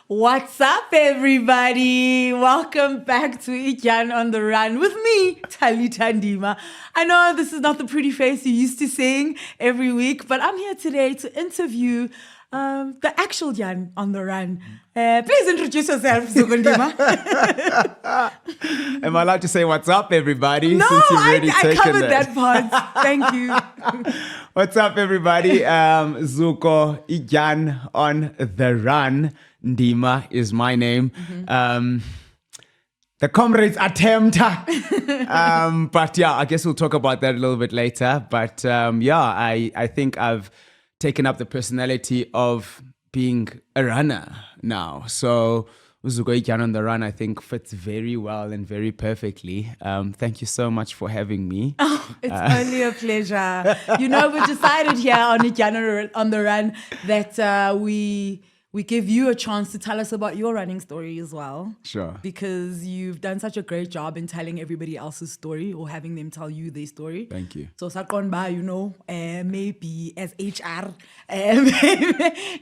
What's up, everybody? Welcome back to iDyan on the Run with me, Tali Tandima. I know this is not the pretty face you used to seeing every week, but I'm here today to interview the actual Jan on the Run. Please introduce yourself, Zugundima. Am I allowed to say what's up, everybody? No, since you've already I covered that part. Thank you. What's up, everybody? Zuko iDyan on the Run. Ndima is my name. The Comrades attempt. But yeah, I guess we'll talk about that a little bit later. But I think I've taken up the personality of being a runner now. So Zuko iDyan on the Run, I think, fits very well and very perfectly. Thank you so much for having me. Oh, it's only a pleasure. You know, we decided here on iDyan on the Run that we give you a chance to tell us about your running story as well. Sure. Because you've done such a great job in telling everybody else's story or having them tell you their story. Thank you. So Sakonba, maybe as HR,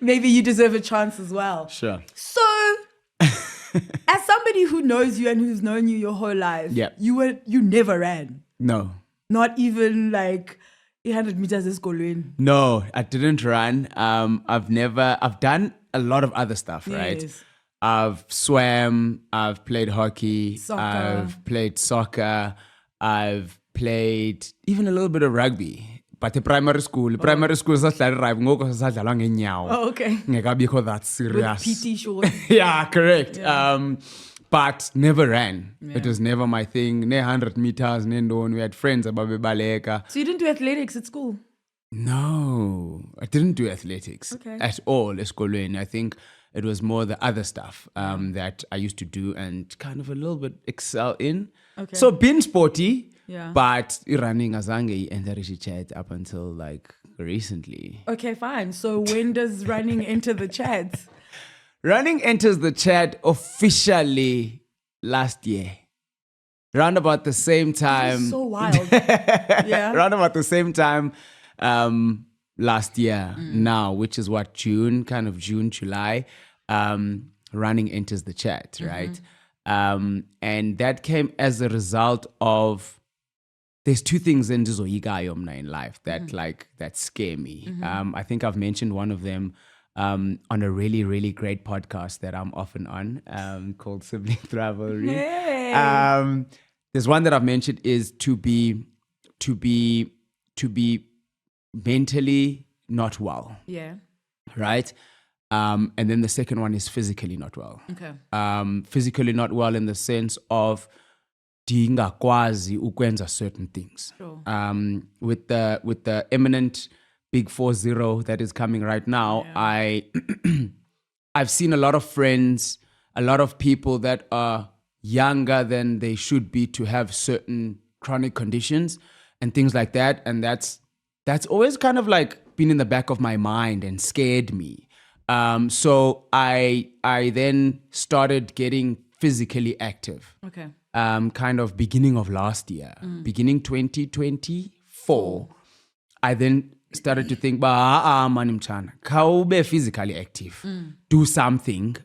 maybe you deserve a chance as well. Sure. So, as somebody who knows you and who's known you your whole life, you never ran. No. Not even like 100 meters is going. No, I didn't run. I've done a lot of other stuff, right? Yes. I've swam, I've played hockey, Soccer. I've played soccer, I've played even a little bit of rugby. But the primary school is sadlala ngenyawo. Oh, okay. Ngekabikho that serious. With PT shorts. Yeah, correct. Yeah. But never ran. Yeah. It was never my thing. Ne 100 meters, we had friends about baleka. So you didn't do athletics at school? No, I didn't do athletics at all eskolweni. I think it was more the other stuff that I used to do and kind of a little bit excel in. Okay. So being sporty, Yeah. but running azange and chat up until like recently. Okay, fine. So when does running enter the chat? Running enters the chat officially last year. Round about the same time. So wild. Yeah. Round about the same time last year now, which is what, June, July, running enters the chat, right? And that came as a result of, there's two things in life that scare me. I think I've mentioned one of them on a really, really great podcast that I'm often on, called Sibling Rivalry. Hey. There's one that I've mentioned is to be mentally not well, Yeah. right? And then the second one is physically not well. Okay. Physically not well in the sense of dingakwazi ukwenza certain things. Sure. With the imminent big 4-0 that is coming right now, I've seen a lot of friends, a lot of people that are younger than they should be to have certain chronic conditions and things like that, and that's always kind of like been in the back of my mind and scared me. So I then started getting physically active. Okay. Kind of beginning of last year, beginning 2024. I then started to think, manimchana, kaube physically active. Do something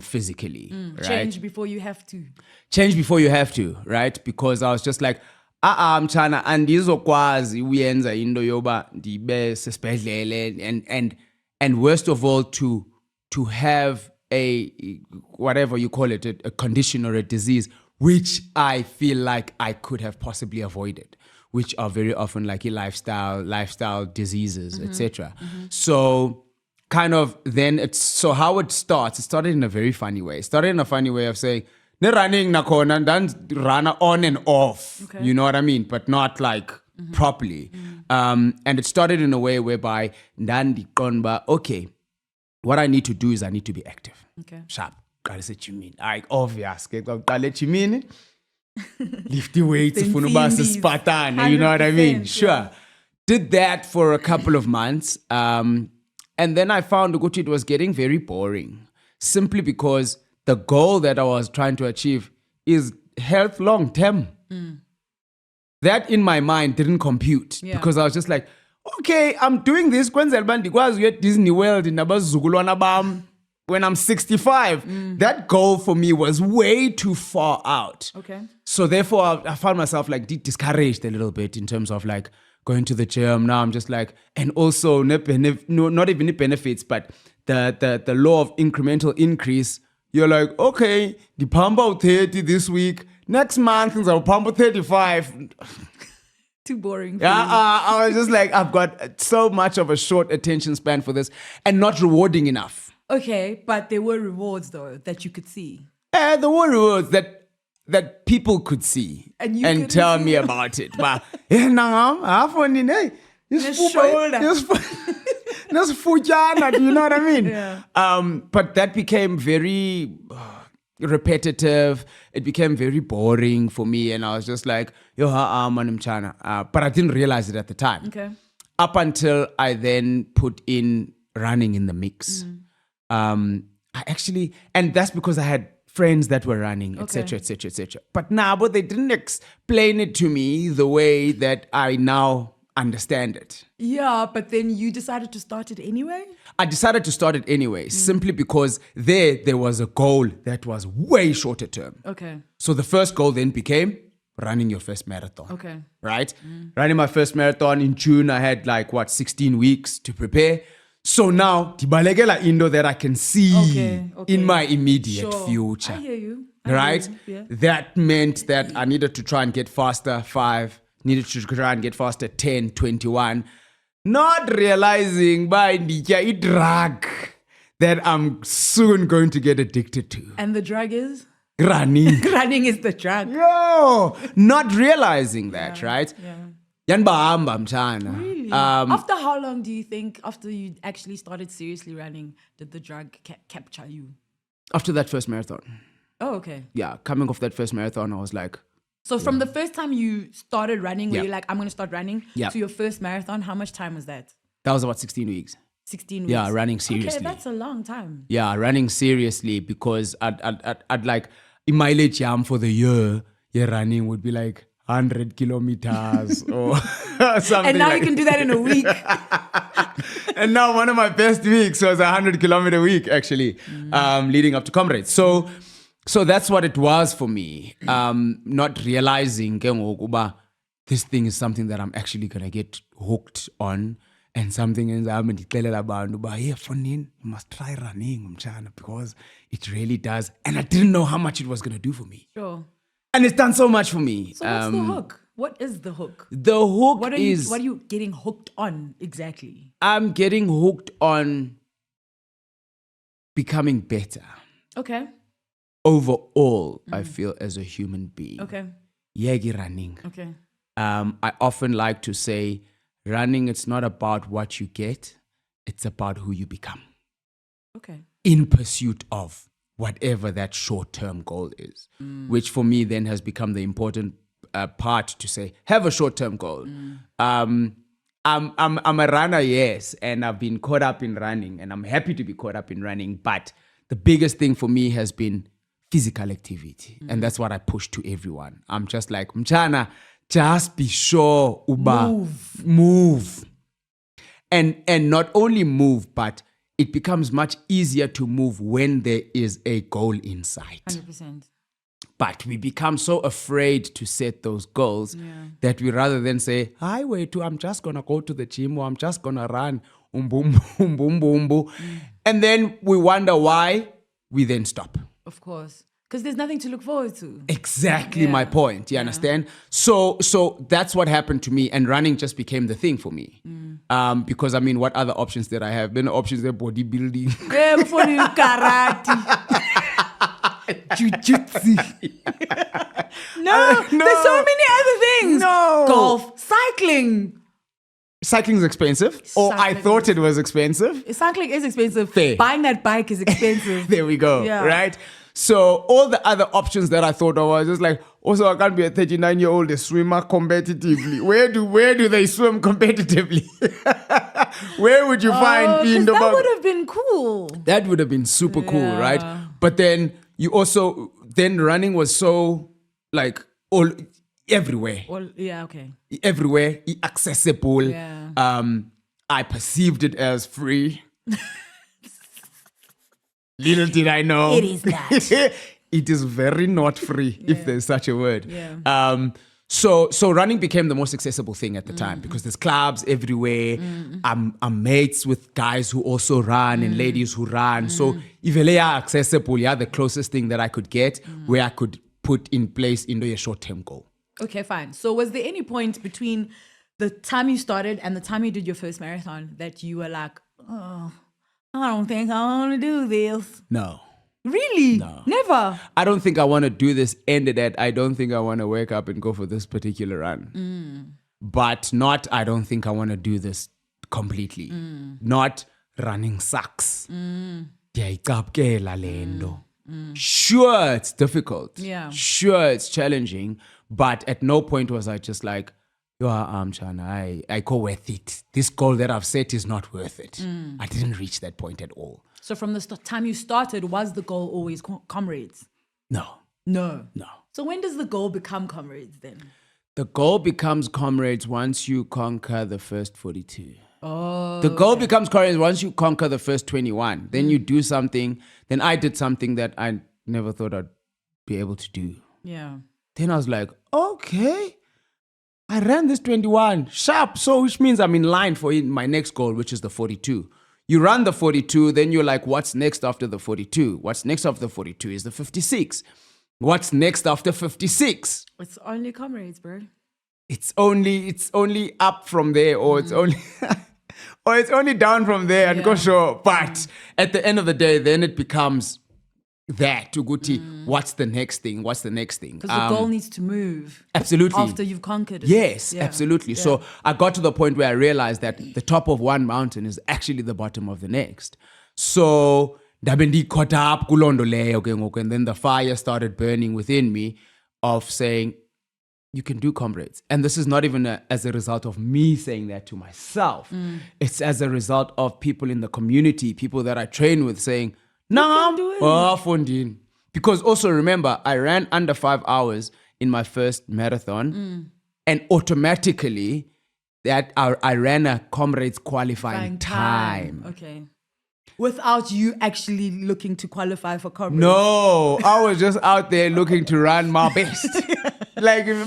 physically. Right? Change before you have to. Change before you have to, right? Because I was just like, mchana, andizokwazi uyenza into yoba ndibe sesibhedlele, and worst of all, to have a, whatever you call it, a condition or a disease, which I feel like I could have possibly avoided, which are very often like lifestyle diseases, etc. So kind of then so how it started in a very funny way. It started in a funny way of saying, ne running nakona and then run on and off. Okay. You know what I mean? But not like properly. And it started in a way whereby ndandi konba, okay, what I need to do is I need to be active. Okay. Sharp. Obvious. Lift the weights, Spartan, you know what I mean? 100%, Sure. yeah. Did that for a couple of months. And then I found it was getting very boring. Simply because the goal that I was trying to achieve is health long term. That in my mind didn't compute because I was just like, okay, I'm doing this. Kwenza ndikwazi uye Disney World nabazuzukulu bam. when I'm 65. That goal for me was way too far out. Okay. So therefore, I found myself like discouraged a little bit in terms of like going to the gym. Now I'm just like, and also not even the benefits, but the law of incremental increase. You're like, okay, the pump out 30 this week. Next month, I'll pump out 35. Too boring. Yeah, I was just like, I've got so much of a short attention span for this and not rewarding enough. Okay, but there were rewards though that you could see. There were rewards that people could see And you and couldn't tell see me them. about it. But shoulder. do you know what I mean? Yeah. But that became very repetitive. It became very boring for me, and I was just like, yo, manimchana. But I didn't realize it at the time. Okay. Up until I then put in running in the mix. I actually, and that's because I had friends that were running, etc., etc., etc. But now, but they didn't explain it to me the way that I now understand it. Yeah, but then you decided to start it anyway? I decided to start it anyway, simply because there was a goal that was way shorter term. Okay. So the first goal then became running your first marathon. Okay. Right? Running my first marathon in June, I had 16 weeks to prepare. So now, tibalekela indo that I can see in my immediate future. I hear you. Right? Yeah. That meant that I needed to try and get faster, 5, needed to try and get faster, 10, 21. Not realizing by a drug that I'm soon going to get addicted to. And the drug is? Running. Running is the drug. Yo! Not realizing that, right? Yeah. Yanbahamba mchana. Really? After how long do you think, after you actually started seriously running, did the drug capture you? After that first marathon. Oh, okay. Yeah, coming off that first marathon, I was like, So from the first time you started running, where Yeah. you're like, I'm going to start running, Yeah. to your first marathon, how much time was that? that was about 16 weeks. 16 weeks? Yeah, running seriously. Okay, that's a long time. Yeah, running seriously because I'd like, in mileage yam for the year, running would be like 100 kilometers or something. And now like you can do that in a week. And now one of my best weeks was a 100-kilometer week, actually, leading up to Comrades. So that's what it was for me. Not realizing ke ngoku uba this thing is something that I'm actually going to get hooked on, and something enzahambe ndixelela abantu uba, yeah, Fonini, you must try running, mchana, because it really does. And I didn't know how much it was going to do for me. Sure. And it's done so much for me. So what's the hook? What is the hook? The hook What are is... you getting hooked on exactly? I'm getting hooked on becoming better. Okay. Overall, I feel, as a human being. Okay. Yegi running. Okay. I often like to say, running, it's not about what you get, it's about who you become Okay. in pursuit of whatever that short-term goal is, which for me then has become the important part to say, have a short-term goal. I'm a runner, yes, and I've been caught up in running, and I'm happy to be caught up in running, but the biggest thing for me has been physical activity, and that's what I push to everyone. I'm just like, mchana, just be sure uba move. And not only move, but it becomes much easier to move when there is a goal in sight. 100%. But we become so afraid to set those goals that we rather than say, hi, wait, I'm just going to go to the gym, or I'm just going to run, and then we wonder why we then stop. Of course. Because there's nothing to look forward to. Exactly my point. You understand? So that's what happened to me, and running just became the thing for me. Because I mean, what other options did I have? Then options were bodybuilding. Yeah, before you karate. Jiu-jitsu. No, there's so many other things. No. Golf, cycling. Cycling is expensive, or I Cycling thought it was expensive. Cycling is expensive. Fair. Buying that bike is expensive. There we go. Yeah. Right? So all the other options that I thought of, I was just like, also I can't be a 39-year-old swimmer competitively. Where do they swim competitively? Where would you find Indo? That would have been cool. That would have been super cool, right? But then running was so like all everywhere. Well, yeah, okay. Everywhere, accessible. Yeah. I perceived it as free. Little did I know. It is not. It is very not free, if there's such a word. Yeah. So running became the most accessible thing at the time because there's clubs everywhere. I'm mates with guys who also run and ladies who run. So if they are accessible, the closest thing that I could get where I could put in place into a short-term goal. Okay, fine. So was there any point between the time you started and the time you did your first marathon that you were like, oh, I don't think I want to do this? No. Really? No. Never? I don't think I want to do this ended at I don't think I want to wake up and go for this particular run. But not I don't think I want to do this completely. Not running sucks. Ndiyayicapukela le nto. Sure, it's difficult. Yeah. Sure, it's challenging. But at no point was I just like, Chana, I go worth it. This goal that I've set is not worth it. I didn't reach that point at all. So from the time you started, was the goal always Comrades? No. No. No. So when does the goal become Comrades then? The goal becomes Comrades once you conquer the first 42. Oh. The goal becomes Comrades once you conquer the first 21. Then you do something. Then I did something that I never thought I'd be able to do. Yeah. Then I was like, okay, I ran this 21 sharp. So which means I'm in line for my next goal, which is the 42. You run the 42, then you're like, what's next after the 42? What's next after the 42 is the 56. What's next after 56? It's only Comrades, bro. It's only up from there, or it's only or it's only down from there and go show. But at the end of the day, then it becomes that Uguti, what's the next thing? What's the next thing? Because the goal needs to move. Absolutely. After you've conquered it. Yes, Yeah. absolutely. Yeah. So I got to the point where I realized that the top of one mountain is actually the bottom of the next. So ndabe caught up kulondo leyo ke ngoku, and then the fire started burning within me of saying, you can do Comrades. And this is not even as a result of me saying that to myself. It's as a result of people in the community, people that I train with saying, nah, do it. funding. Because also remember, I ran under 5 hours in my first marathon, and automatically that I ran a Comrades qualifying time. Okay. Without you actually looking to qualify for Comrades. No, I was just out there looking to run my best. Like, how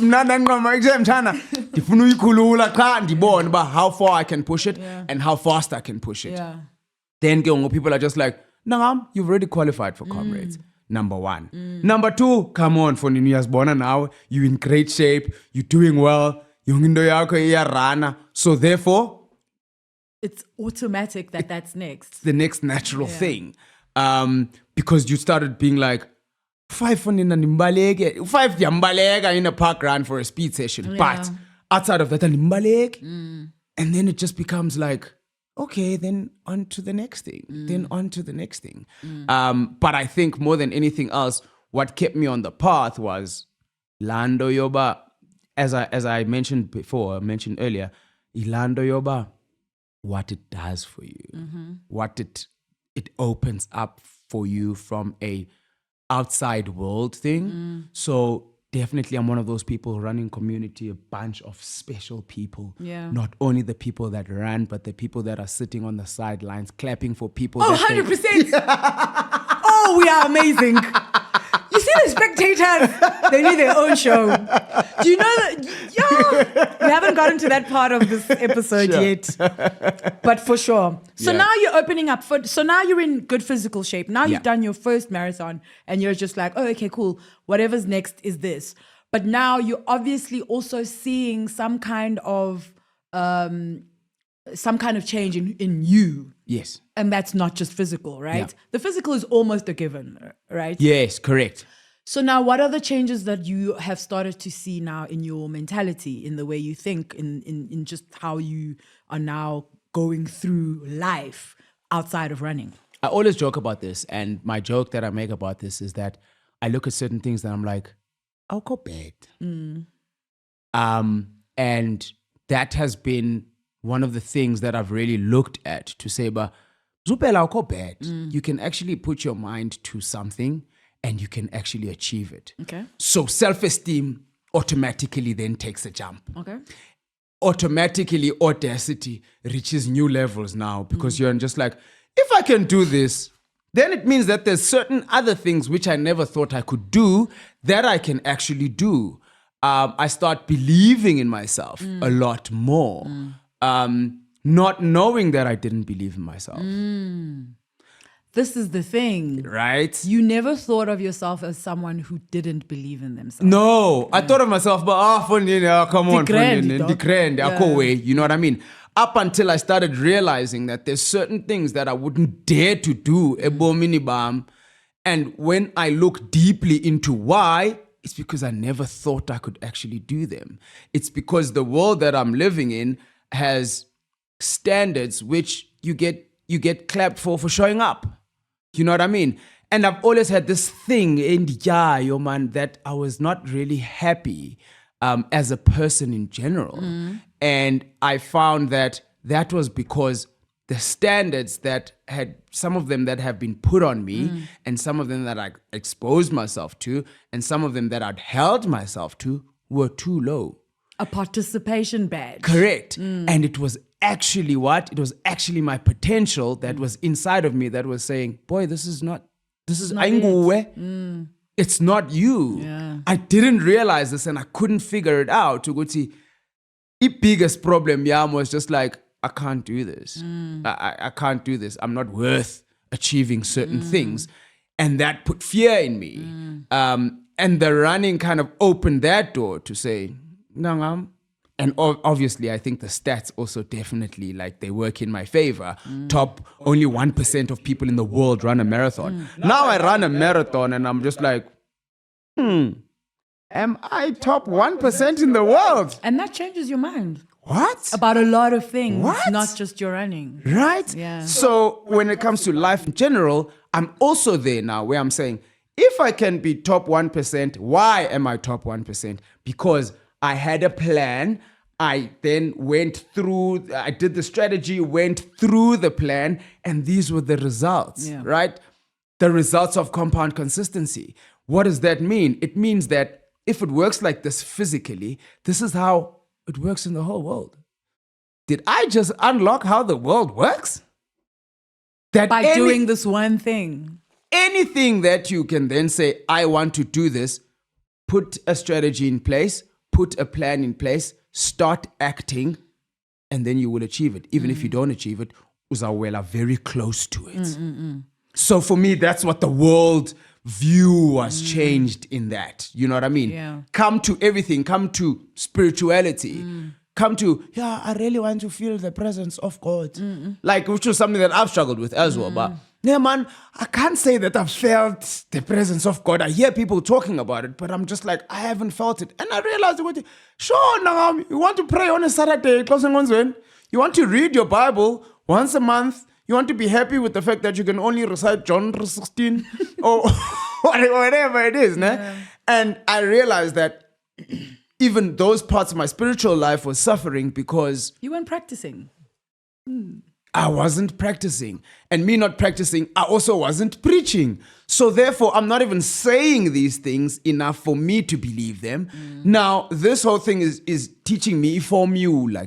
far I can push it and how fast I can push it. Yeah. Then people are just like, nah, you've already qualified for Comrades. Number one. Number two, come on, for Ninuya's born now. You're in great shape. You're doing well. So therefore, It's automatic that's next. it's the next natural thing. Because you started being like, 5 yambalega in a park run for a speed session. Yeah. But outside of that, and then it just becomes like, okay, then on to the next thing. Then on to the next thing. But I think more than anything else, what kept me on the path was Lando Yoba, as I mentioned earlier, Ilando Yoba, what it does for you, what it opens up for you from a outside world thing. So definitely I'm one of those people running community, a bunch of special people. Yeah. Not only the people that ran, but the people that are sitting on the sidelines clapping for people. Oh, that 100%. Oh, we are amazing. You see the spectators, they need their own show. Do you know that? Yeah, we haven't gotten to that part of this episode yet. But for sure. So now you're opening up. So now you're in good physical shape. Now you've done your first marathon and you're just like, oh, okay, cool. Whatever's next is this. But now you're obviously also seeing some kind of change in you. Yes. And that's not just physical, right? Yeah. The physical is almost a given, right? Yes, correct. So now what are the changes that you have started to see now in your mentality, in the way you think, in just how you are now going through life outside of running? I always joke about this, and my joke that I make about this is that I look at certain things and I'm like, I'll go bad. And that has been one of the things that I've really looked at to say, but Zupela, I'll go bad. You can actually put your mind to something and you can actually achieve it. Okay. So self-esteem automatically then takes a jump. Okay. Automatically audacity reaches new levels now because you're just like, if I can do this, then it means that there's certain other things which I never thought I could do that I can actually do. I start believing in myself a lot more, not knowing that I didn't believe in myself. This is the thing. Right? You never thought of yourself as someone who didn't believe in themselves. No, I thought of myself, but come on, Yeah. you know what I mean? Up until I started realizing that there's certain things that I wouldn't dare to do, and when I look deeply into why, it's because I never thought I could actually do them. It's because the world that I'm living in has standards which you get clapped for showing up. You know what I mean? And I've always had this thing in man, that I was not really happy as a person in general. And I found that was because the standards that had, some of them that have been put on me, and some of them that I exposed myself to, and some of them that I'd held myself to were too low. A participation badge. Correct. And it was actually what? It was actually my potential that was inside of me that was saying, boy, this is ainguwe. It's not you. Yeah. I didn't realize this and I couldn't figure it out. The biggest problem was just like, I can't do this. I can't do this. I'm not worth achieving certain things. And that put fear in me. And the running kind of opened that door to say, Nangam. And obviously, I think the stats also definitely, like, they work in my favor. Only 1% of people in the world run a marathon. Now I run a marathon and I'm just like, am I top 1% in the world? And that changes your mind. What? About a lot of things, What? not just your running. Right? Yeah. So when it comes to life in general, I'm also there now where I'm saying, if I can be top 1%, why am I top 1%? Because I had a plan. I then I did the strategy, went through the plan, and these were the results, right? The results of compound consistency. What does that mean? It means that if it works like this physically, this is how it works in the whole world. Did I just unlock how the world works? That By doing this one thing. Anything that you can then say, I want to do this, put a strategy in place, put a plan in place, start acting, and then you will achieve it. Even if you don't achieve it, uzawela very close to it. So for me, that's what the world view was changed in that. You know what I mean? Yeah. Come to everything. Come to spirituality. Come to, I really want to feel the presence of God. Like, which was something that I've struggled with as well. But yeah, man, I can't say that I've felt the presence of God. I hear people talking about it, but I'm just like, I haven't felt it. And I realized, sure, Nangam, you want to pray on a Saturday, you want to read your Bible once a month, you want to be happy with the fact that you can only recite John 16 or whatever it is. Yeah. And I realized that even those parts of my spiritual life was suffering because You weren't practicing. I wasn't practicing. And me not practicing, I also wasn't preaching. So therefore, I'm not even saying these things enough for me to believe them. Now, this whole thing is teaching me formula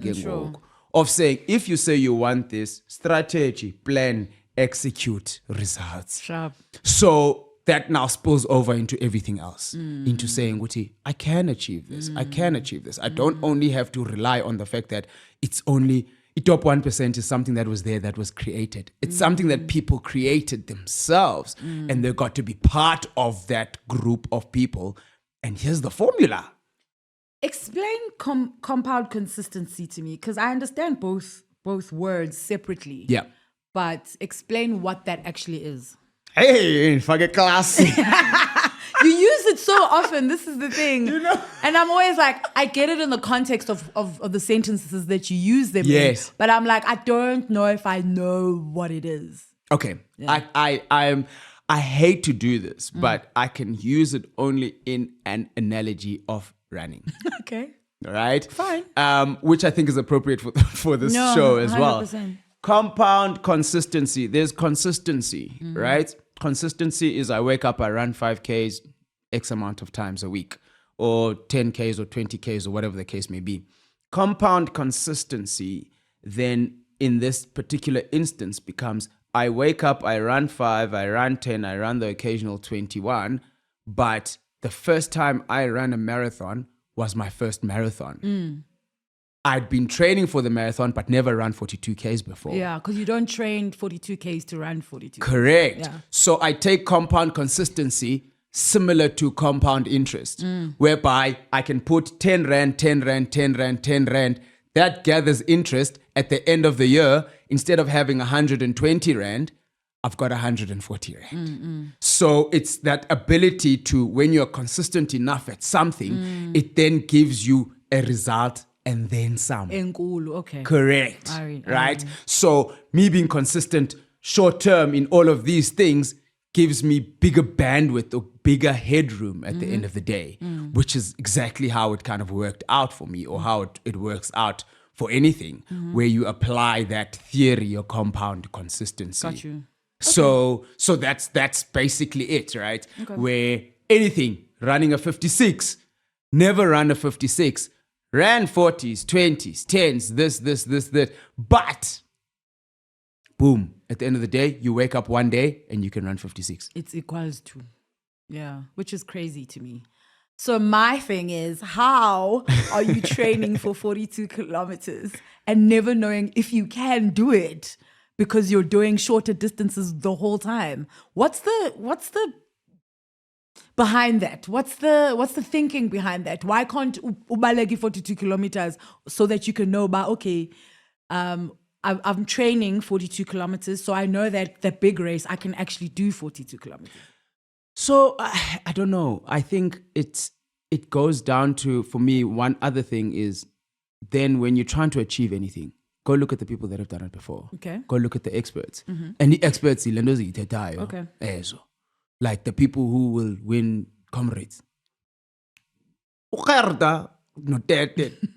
of saying, if you say you want this, strategy, plan, execute, results. Sharp. So that now spills over into everything else, into saying, Guti, I can achieve this. I can achieve this. I don't only have to rely on the fact that it's only, top 1% is something that was there, that was created. It's something that people created themselves, and they got to be part of that group of people. And here's the formula. Explain compound consistency to me, because I understand both words separately. Yeah. But explain what that actually is. Hey, fucking class. You use it so often. This is the thing. You know? And I'm always like, I get it in the context of the sentences that you use them Yes. in. But I'm like, I don't know if I know what it is. Okay. Yeah. I hate to do this, but I can use it only in an analogy of running. Okay. All right? Fine. Which I think is appropriate for this show as 100%. well. Compound consistency. There's consistency, right? Consistency is I wake up, I run 5Ks X amount of times a week, or 10Ks or 20Ks or whatever the case may be. Compound consistency then in this particular instance becomes I wake up, I run 5, I run 10, I run the occasional 21. But the first time I ran a marathon was my first marathon. I'd been training for the marathon, but never run 42 Ks before. Yeah, because you don't train 42 Ks to run 42 Ks. Correct. Yeah. So I take compound consistency similar to compound interest, whereby I can put 10 Rand, 10 Rand, 10 Rand, 10 Rand. That gathers interest at the end of the year. Instead of having 120 Rand, I've got 140 Rand. So it's that ability to, when you're consistent enough at something, it then gives you a result and then some. Enkulu, okay. Correct. Right. Right? So me being consistent short term in all of these things gives me bigger bandwidth or bigger headroom at the end of the day, which is exactly how it kind of worked out for me, or how it works out for anything where you apply that theory or compound consistency. Got you. So that's basically it, right? Okay. Where anything, running a 56, never run a 56, ran 40s, 20s, 10s, this. But, boom, at the end of the day, you wake up one day and you can run 56. It's equals to. Yeah, which is crazy to me. So my thing is, how are you training for 42 kilometers and never knowing if you can do it because you're doing shorter distances the whole time? What's the behind that? What's the thinking behind that? Why can't ubaleki 42 kilometers so that you can know about, okay, I'm training 42 kilometers, so I know that the big race I can actually do 42 kilometers. So I don't know. I think it goes down to, for me, one other thing is, then when you're trying to achieve anything, go look at the people that have done it before. Okay. Go look at the experts. And the experts, okay. Like the people who will win Comrades.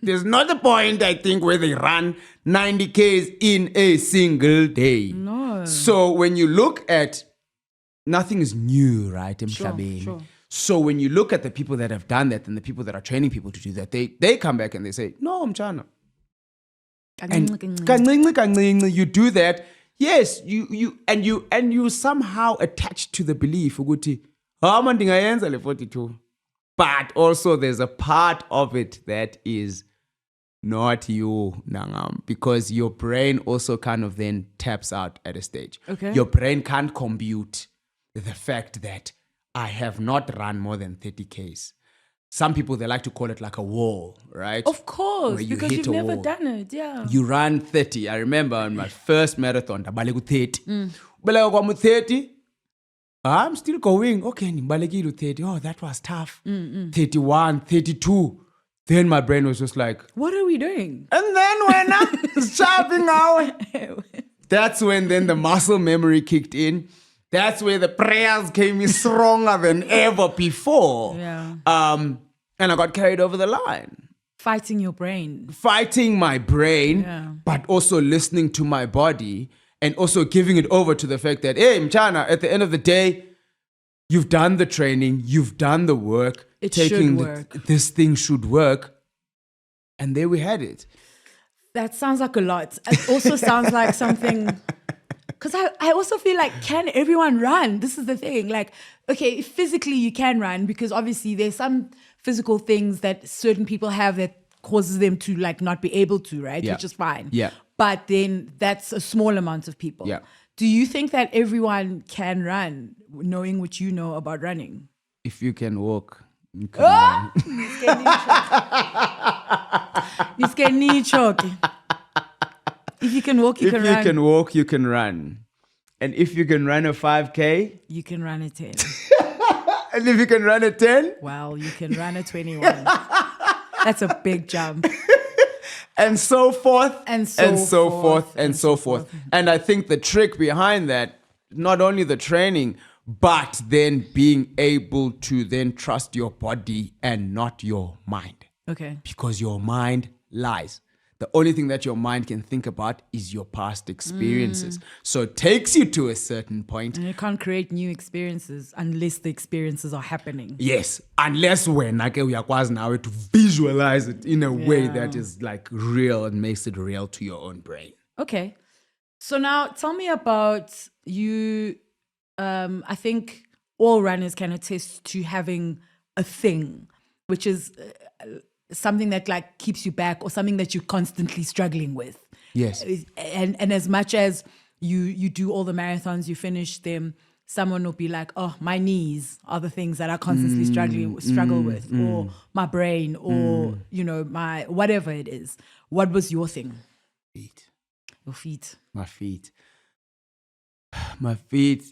There's not a point, I think, where they run 90 Ks in a single day. No. So when you look at, nothing is new, right? Sure. So when you look at the people that have done that and the people that are training people to do that, they come back and they say, no, Mchana. And kancinci, you do that. Yes, you somehow attach to the belief ukuthi hama ndingayenza le 42. But also there's a part of it that is not you, Nangam, because your brain also kind of then taps out at a stage. Okay. Your brain can't compute the fact that I have not run more than 30 Ks. Some people, they like to call it like a wall, right? Of course, Where you because hit you've a never wall. done it, yeah. You run 30. I remember on my first marathon, ndabaleka 30. Baleka kwami 30. I'm still going. Okay, nimbalekile 30. Oh, that was tough. 31, 32. Then my brain was just like, What are we doing? and then when I'm shopping out, that's when then the muscle memory kicked in. That's where the prayers came in stronger than ever before. Yeah. And I got carried over the line. Fighting your brain. Fighting my brain, Yeah. but also listening to my body and also giving it over to the fact that, hey, Mchana, at the end of the day, you've done the training, you've done the work. It should work. This thing should work. And there we had it. That sounds like a lot. It also sounds like something... Because I also feel like, can everyone run? This is the thing. Like, okay, physically you can run because obviously there's some physical things that certain people have that causes them to like not be able to, right? Yeah. Which is fine. Yeah. But then that's a small amount of people. Yeah. Do you think that everyone can run, knowing what you know about running? If you can walk, you can run. If you can walk, you can run. If you can walk, you can run. And if you can run a 5K, You can run a 10. and if you can run a 10, Well, you can run a 21. That's a big jump. and so forth, And so and so forth, forth, and and so so forth. forth. And I think the trick behind that, not only the training, but then being able to then trust your body and not your mind. Okay. Because your mind lies. The only thing that your mind can think about is your past experiences. So it takes you to a certain point. And you can't create new experiences unless the experiences are happening. Yes, unless when uyakwazi nawe to visualize it in a way Yeah. that is like real and makes it real to your own brain. Okay. So now tell me about you. I think all runners can attest to having a thing, which is something that like keeps you back or something that you're constantly struggling with. Yes. And as much as you do all the marathons, you finish them, someone will be like, oh, my knees are the things that I constantly struggle with, or my brain, or, you know, my whatever it is. What was your thing? Feet. Your feet. My feet. My feet.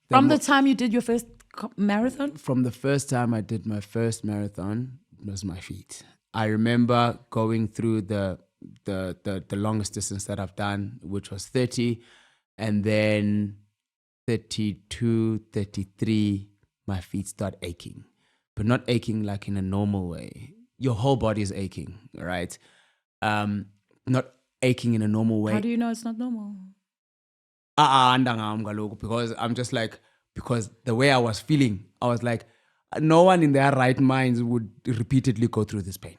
From the time you did your first marathon? From the first time I did my first marathon, it was my feet. I remember going through the longest distance that I've done, which was 30, and then 32, 33, my feet start aching, but not aching like in a normal way. Your whole body is aching, right? Not aching in a normal way. How do you know it's not normal? Because I'm just like, because the way I was feeling, I was like, no one in their right minds would repeatedly go through this pain.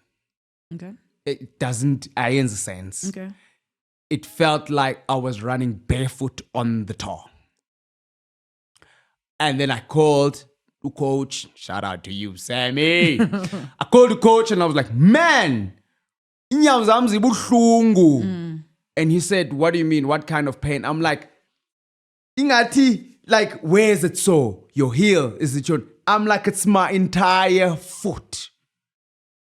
Okay. It doesn't make sense. Okay. It felt like I was running barefoot on the tar. And then I called the coach. Shout out to you, Sammy. I called the coach and I was like, man, inyawo zami zibuhlungu. And he said, what do you mean? What kind of pain? I'm like, ingati, like, where is it so? Your heel? Is it your... I'm like, it's my entire foot.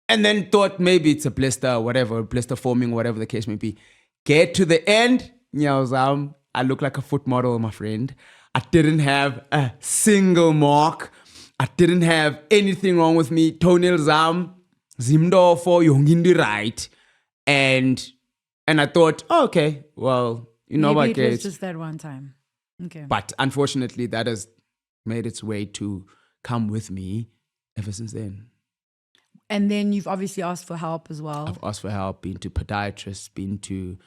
And then thought maybe it's a blister, whatever, blister forming, whatever the case may be. Get to the end, nyawzam, I look like a foot model, my friend. I didn't have a single mark. I didn't have anything wrong with me. Toenails zimdofo yongindi right. And I thought, oh, okay, well, you know what, maybe it was just that one time. Okay. But unfortunately, that has made its way to come with me ever since then. And then you've obviously asked for help as well. I've asked for help, been to podiatrists, been to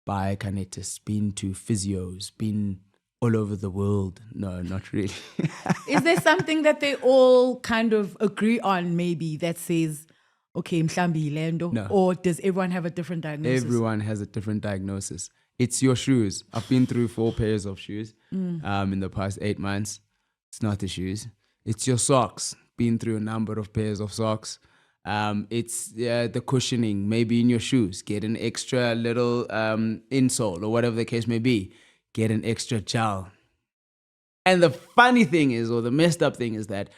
biokinetists, been to physios, been all over the world. No, not really. Is there something that they all kind of agree on maybe that says, okay, mhlambi lendo? No. Or does everyone have a different diagnosis? Everyone has a different diagnosis. It's your shoes. I've been through 4 pairs of shoes in the past 8 months. It's not the shoes. It's your socks. Been through a number of pairs of socks. It's the cushioning, maybe in your shoes. Get an extra little insole or whatever the case may be. Get an extra gel. And the funny thing is, or the messed up thing is that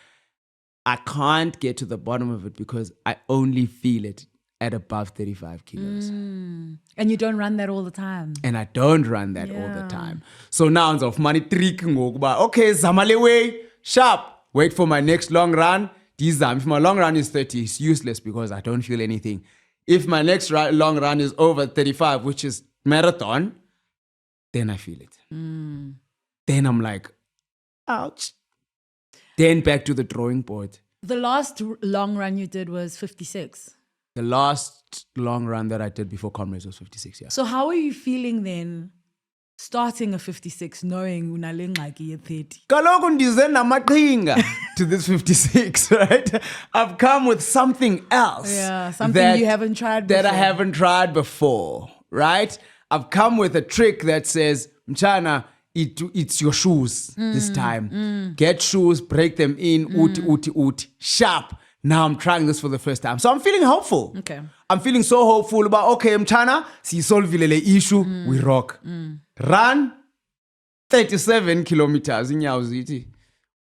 I can't get to the bottom of it because I only feel it at above 35 kilos. And you don't run that all the time. And I don't run that all the time. So now I'm of money tricking. Okay, Zamale way, sharp. Wait for my next long run. If my long run is 30, it's useless because I don't feel anything. If my next long run is over 35, which is marathon, then I feel it. Then I'm like, ouch. Then back to the drawing board. The last long run you did was 56. The last long run that I did before Comrades was 56, yeah. So how are you feeling then, starting a 56, knowing unalengaki at 30? Kaloku ndize namaqhinga to this 56, right? I've come with something else. Yeah, something you haven't tried before. That I haven't tried before, right? I've come with a trick that says, Mchana, it's your shoes this time. Get shoes, break them in, uti, sharp. Now I'm trying this for the first time. So I'm feeling hopeful. Okay. I'm feeling so hopeful about, okay, Mchana, si solve the issue, we rock. Run 37 kilometers in Yauziti.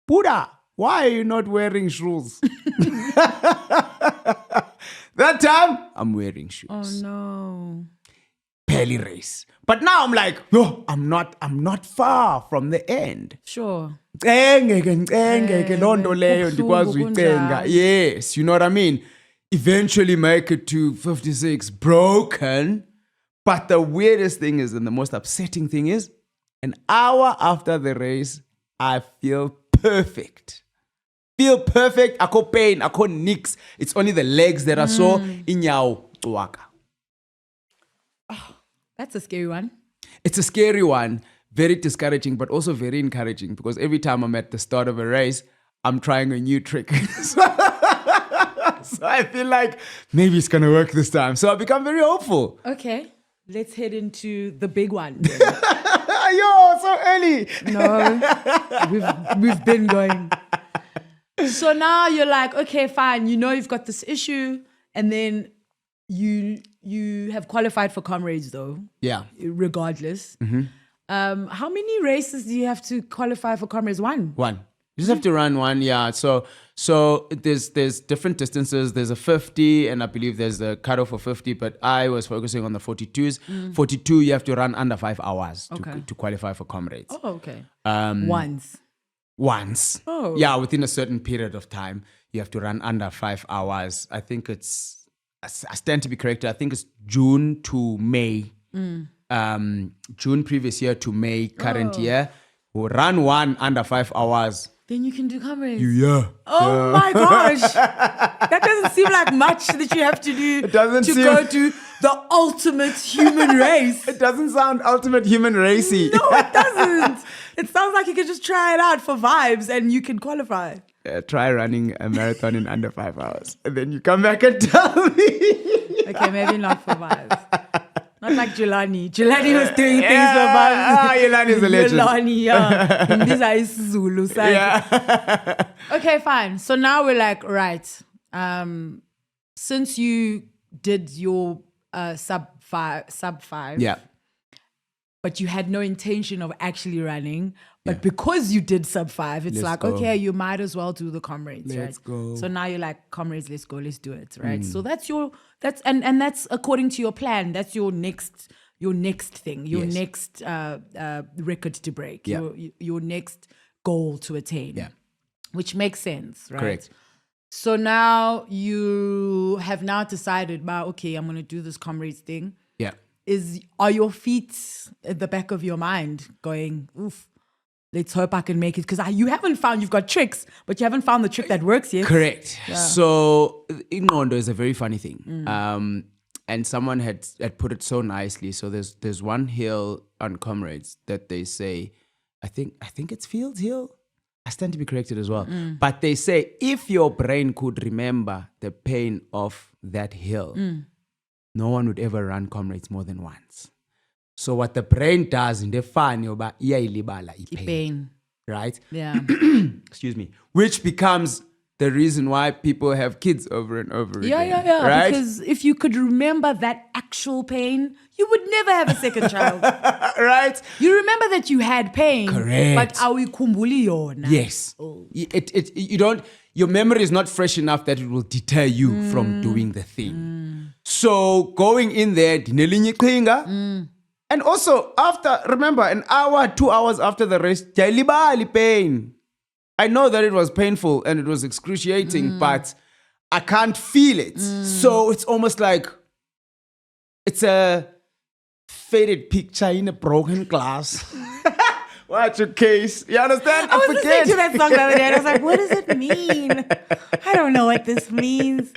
Buddha, why are you not wearing shoes? That time, I'm wearing shoes. Oh no. Barely race. But now I'm like, oh, I'm not far from the end. Sure. Yes, you know what I mean? Eventually make it to 56 broken. But the weirdest thing is, and the most upsetting thing is, an hour after the race, I feel perfect. Feel perfect. I got pain. I got nicks. It's only the legs that I saw. Inyawo waka. That's a scary one. It's a scary one. Very discouraging, but also very encouraging because every time I'm at the start of a race, I'm trying a new trick. So I feel like maybe it's going to work this time. So I become very hopeful. Okay. let's head into the big one. Yo, so early. No, we've been going. So now you're like, okay, fine. You know you've got this issue, and then you have qualified for Comrades though. Yeah. Regardless. How many races do you have to qualify for Comrades? One. You just have to run one, yeah. So there's different distances. There's a 50, and I believe there's a cutoff for 50, but I was focusing on the 42s. 42, you have to run under 5 hours to qualify for Comrades. Oh, okay. Once. Oh. Yeah, within a certain period of time, you have to run under 5 hours. I think I stand to be corrected, I think it's June to May. June previous year to May current year. We'll run one under 5 hours. Then you can do Comrades. Yeah. Oh my gosh. That doesn't seem like much that you have to do go to the ultimate human race. It doesn't sound ultimate human racy. No, it doesn't. It sounds like you can just try it out for vibes and you can qualify. Try running a marathon in under 5 hours. And then you come back and tell me. Okay, maybe not for vibes. Not like Jelani. Jelani was doing things for vibes. Jelani is a legend. Jelani, yeah. These are Zulu side. Yeah. Okay, fine. So now we're like, right. Since you did your sub five. Yeah. But you had no intention of actually running. But because you did sub 5, it's okay, you might as well do the Comrades, let's go. So now you're like, Comrades, let's go, let's do it, right? So that's that's according to your plan. That's your next thing, your next record to break, your next goal to attain. Yeah. Which makes sense, right? Correct. So now you have now decided, okay, I'm going to do this Comrades thing. Yeah. Are your feet at the back of your mind going, oof, let's hope I can make it? Because you've got tricks, but you haven't found the trick that works yet. Correct. Yeah. So Ingqondo is a very funny thing. And someone had put it so nicely. So there's one hill on Comrades that they say, I think it's Fields Hill. I stand to be corrected as well. But they say, if your brain could remember the pain of that hill, no one would ever run Comrades more than once. So what the brain does in the fun, pain. Right? Yeah. Excuse me. Which becomes the reason why people have kids over and over again. Yeah. Right? Because if you could remember that actual pain, you would never have a second child. Right? You remember that you had pain. Correct. But awikhumbuli yona. Yes. Oh. You don't, your memory is not fresh enough that it will deter you from doing the thing. So going in there, and also remember, an hour, 2 hours after the race, pain. I know that it was painful and it was excruciating, but I can't feel it. So it's almost like it's a faded picture in a broken glass. What's your case? You understand? I was listening to that song the other day and I was like, what does it mean? I don't know what this means.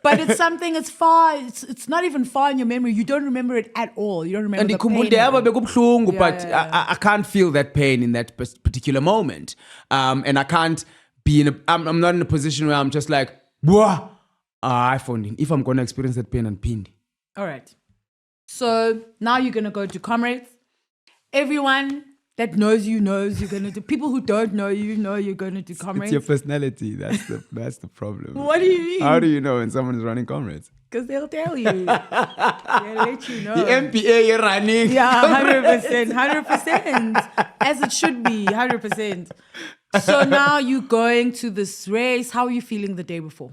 But it's something, it's far, it's not even far in your memory. You don't remember it at all. You don't remember the pain. But I can't feel that pain in that particular moment. And I can't be I'm not in a position where I'm just like, I found it. If I'm going to experience that pain and pinned. All right. So now you're going to go to Comrades. Everyone that knows you're going to do. People who don't know you're going to do Comrades. It's your personality. That's the problem. What do you mean? How do you know when someone is running Comrades? Because they'll tell you. They'll let you know. The MPA you're running. Yeah, 100%. As it should be, 100%. So now you're going to this race. How are you feeling the day before?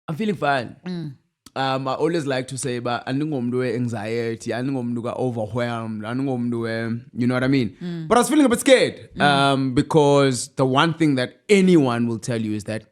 I'm feeling fine. I always like to say, but andingomdu anxiety, andingomdu overwhelmed, andingomdu, you know what I mean? But I was feeling a bit scared because the one thing that anyone will tell you is that,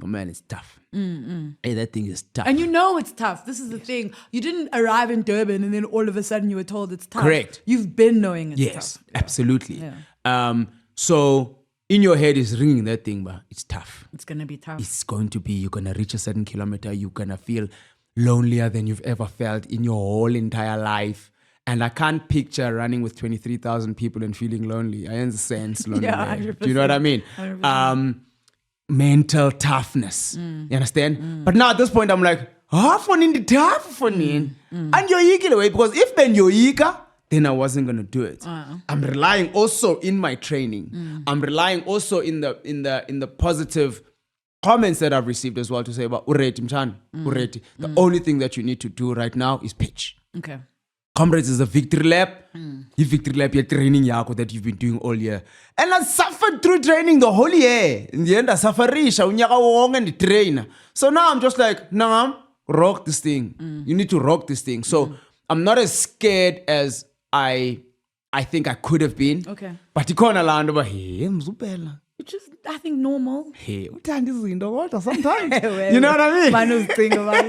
oh man, it's tough. Hey, that thing is tough. And you know it's tough. This is the thing. You didn't arrive in Durban and then all of a sudden you were told it's tough. Correct. You've been knowing it's tough. Yes, absolutely. Yeah. So in your head is ringing that thing, but it's tough. It's going to be tough. It's going to be, you're going to reach a certain kilometer, you're going to feel lonelier than you've ever felt in your whole entire life. And I can't picture running with 23,000 people and feeling lonely. I understand lonely. Yeah, 100%. Do you know what I mean? 100%. Mental toughness. You understand? But now at this point, I'm like, half on in the half for and you're way because if ben you're then I wasn't gonna do it. I'm relying also in my training. I'm relying also in the positive comments that I've received as well to say about ureti mchana, ureti. The only thing that you need to do right now is pitch. Okay. Comrades is a victory lap. You victory lap your training yako that you've been doing all year. And I suffered through training the whole year. In the end, I sufferisha unyaka wong and the trainer. So now I'm just like, rock this thing. You need to rock this thing. So I'm not as scared as I think I could have been. Okay. But you can't land over here. Which is, I think, normal. Hey, what time is in the water sometimes? You know what I mean? Manu's thing about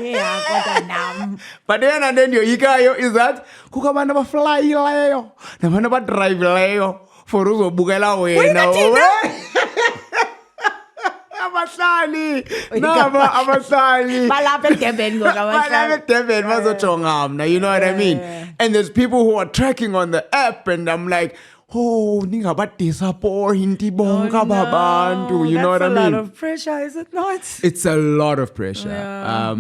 But then your ikayo is that kukamana ba fly layo. Namana ba drive layo. For uzo bugela wena. Abasali. Abasali. Malapit Durban go Malapit Durban mazochongam. Now you know what I mean? And there's people who are tracking on the app and I'm like, oh, ninga ba disappointi bonga babantu. You know what I mean? That's a lot of pressure, is it not? It's a lot of pressure. Yeah.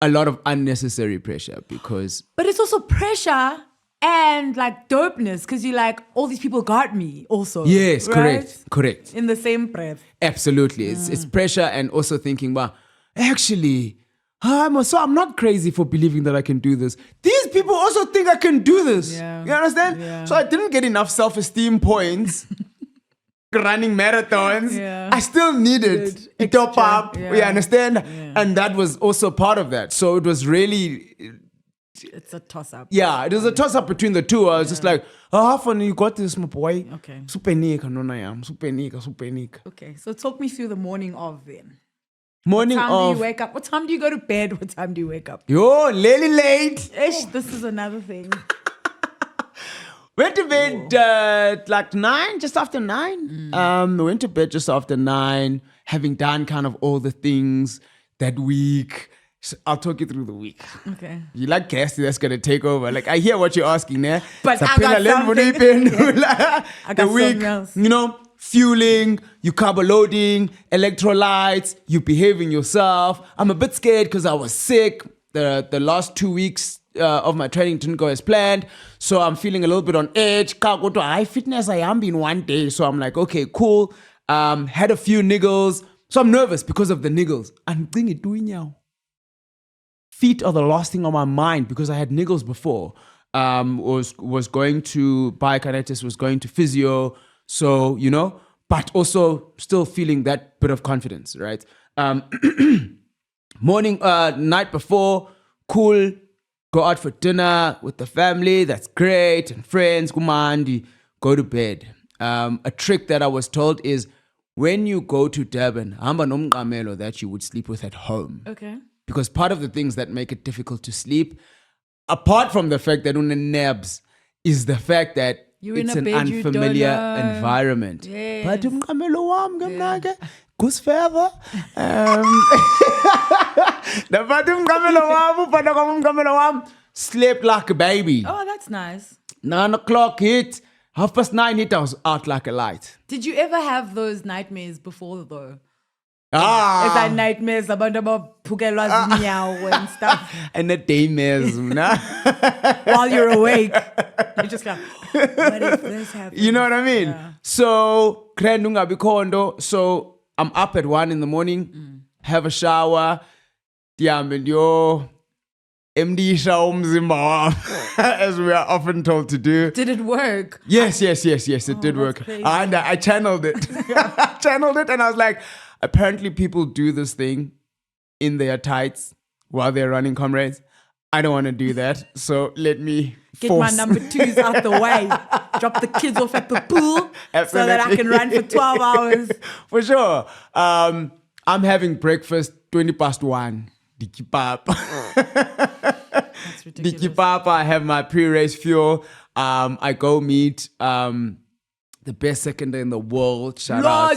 A lot of unnecessary pressure because... But it's also pressure and like dopeness because you're like, all these people got me also. Yes, right? correct. In the same breath. Absolutely. It's pressure and also thinking, well, actually, I'm not crazy for believing that I can do this. These people also think I can do this. Yeah. You understand? Yeah. So I didn't get enough self-esteem points running marathons. Yeah. I still needed to top up. Yeah. You understand? Yeah. And that was also part of that. So it was really... It's a toss-up. Yeah, it was a toss-up between the two. I was just like, how fun you got this, my boy. Okay. Super nika, no, I am. Super nika. Okay, so talk me through the morning of then. Morning What time of... do you wake up? What time do you go to bed? What time do you wake up? Yo, late. Ish, this is another thing. Went to bed like 9, just after 9. Went to bed just after 9, having done kind of all the things that week. So I'll talk you through the week. Okay. You like Cassie that's going to take over. Like, I hear what you're asking there. But I got something. I got the week, something else. you know, fueling, you carb loading, electrolytes, you behaving yourself. I'm a bit scared because I was sick. The last 2 weeks of my training didn't go as planned. So I'm feeling a little bit on edge. Can't go to high fitness. I am in one day. So I'm like, okay, cool. Had a few niggles. So I'm nervous because of the niggles. I'm thinking doing now. Feet are the last thing on my mind because I had niggles before. Was going to biokinetics, was going to physio. So, you know, but also still feeling that bit of confidence, right? Night before, cool. Go out for dinner with the family. That's great. And friends, kumandi, go to bed. A trick that I was told is when you go to Durban, hamba nomqamelo that you would sleep with at home. Okay. Because part of the things that make it difficult to sleep, apart from the fact that une nebs, is the fact that it's an unfamiliar environment. Yes. But umqamelo wam ngemnake goes further. Slept like a baby. Oh, that's nice. 9 o'clock hit. 9:30 hit. I was out like a light. Did you ever have those nightmares before though? Ah. It's like nightmares about phukelwa zinyawo and stuff. And the daymares, While you're awake. You're just like, what if this happens? You know what I mean? Yeah. So, so I'm up at 1 a.m, have a shower, as we are often told to do. Did it work? Yes, it did work. Crazy. And I channeled it. I channeled it and I was like, apparently people do this thing in their tights while they're running Comrades. I don't want to do that. So let me get my number 2s out the way. Drop the kids off at the pool so that I can run for 12 hours. For sure. I'm having breakfast 1:20. Dikipap. That's ridiculous. Dikipap. I have my pre-race fuel. I go meet the best seconder in the world. Shout out.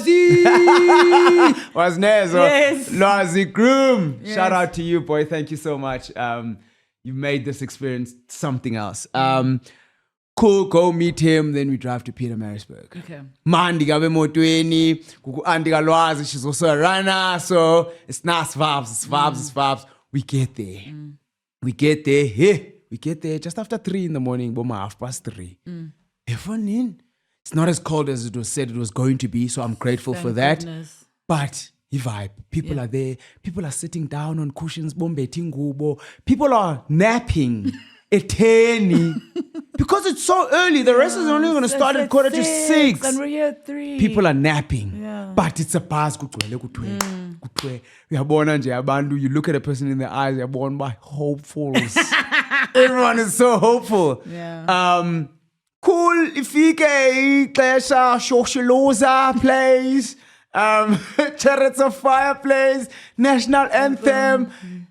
Was Nezo? Yes. Lozi Groom. Yes. Shout out to you, boy. Thank you so much. You made this experience something else. Cool, go meet him. Then we drive to Pietermaritzburg. Okay. Mandi gabe motweni. Kuku Andi galwazi. She's also a runner. So it's nice vibes. It's vibes. We get there. We get there. Hey, we get there just after 3 in the morning. Boma, 3:30. Everyone in. It's not as cold as it was said it was going to be, so I'm grateful for that. Goodness. But he vibe. People are there. People are sitting down on cushions. Bombe tingubo. People are napping. Eteni. Because it's so early. The rest is only going to start at 5:45. And we're here at 3. People are napping. Yeah. But it's a buzz. You look at a person in the eyes, you're born by hopefuls. Everyone is so hopeful. Yeah. Cool, ifike ixesha Shosholoza plays, Chariots of Fire plays, National Anthem,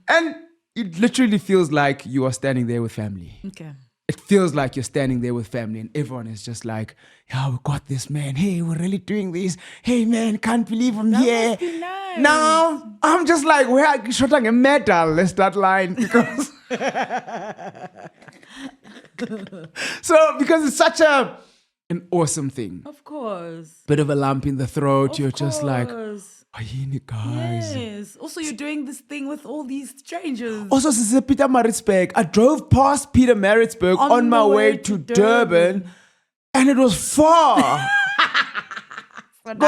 and it literally feels like you are standing there with family. Okay. It feels like you're standing there with family, and everyone is just like, yeah, we got this, man. Hey, we're really doing this. Hey, man, can't believe I'm here. Must be nice. Now, I'm just like, we're shooting a medal, let's that line, because... because it's such an awesome thing. Of course. Bit of a lump in the throat. You're just like, course. ayini guys. Yes. Also, you're doing this thing with all these strangers. Also, this is Peter Maritzburg. I drove past Peter Maritzburg on my way to Durban, and it was far. What?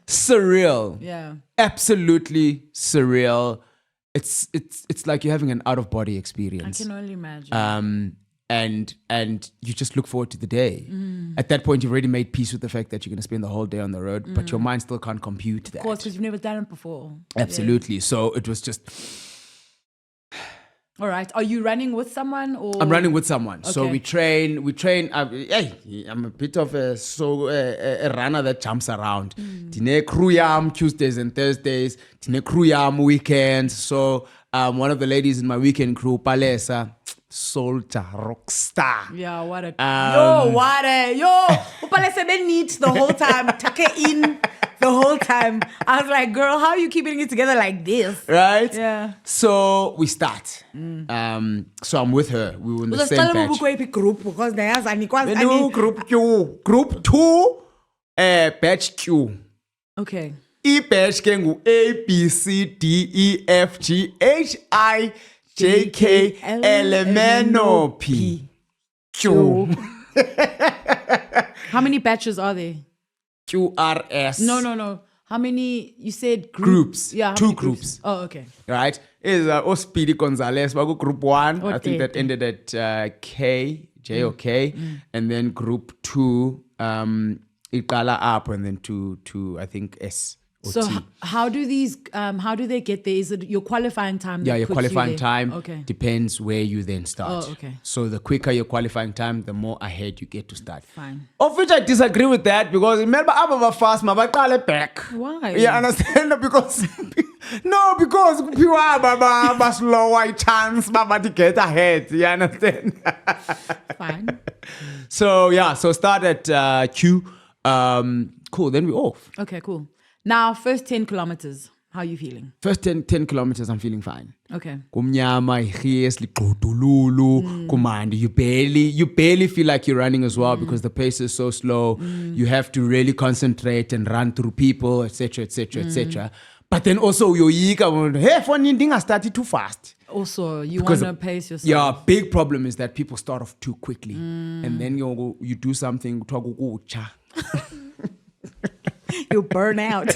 Surreal. Yeah. Absolutely surreal. It's like you're having an out of body experience. I can only imagine. And you just look forward to the day. At that point, you've already made peace with the fact that you're going to spend the whole day on the road, but your mind still can't compute that. Of course, because you've never done it before. Absolutely. So it was just... All right. Are you running with someone or? I'm running with someone. Okay. So we train. I'm a bit of a runner that jumps around. Tine crew yam Tuesdays and Thursdays. Tine crew yam weekends. So one of the ladies in my weekend crew, Palesa, soldier, rock star. Yeah, what a Upale said neat the whole time. Take in the whole time. I was like, girl, how are you keeping it together like this? Right? Yeah. So we start. So I'm with her. We were in the same batch. Group because Group 2, batch Q. Okay. Batch kengu A B C D E F G H I J K L M N O P Q. How many batches are there? QRS. No. How many? You said groups. Yeah, 2 groups. Oh, okay. Right. Is Ospidi Gonzalez, group 1. I think that ended at J or K, and then group 2, Ikala up, and then to I think S. So how do they get there? Is it your qualifying time? Yeah, your qualifying time depends where you then start. Oh, okay. So the quicker your qualifying time, the more ahead you get to start. Fine. Of which I disagree with that because remember, I'm fast, but back. Why? Yeah, understand? Because people are slow white chance, to get ahead. You understand? Fine. So start at Q. Cool. Then we're off. Okay, cool. Now, first 10 kilometers, how are you feeling? First 10 kilometers, I'm feeling fine. Okay. Kumnyama, kumandi. You barely feel like you're running as well because the pace is so slow. You have to really concentrate and run through people, etc., etc., etc. But then also you're eager. Hey, for anything, I started too fast. Also, you want to pace yourself. Yeah, big problem is that people start off too quickly, and then you do something. You burn out.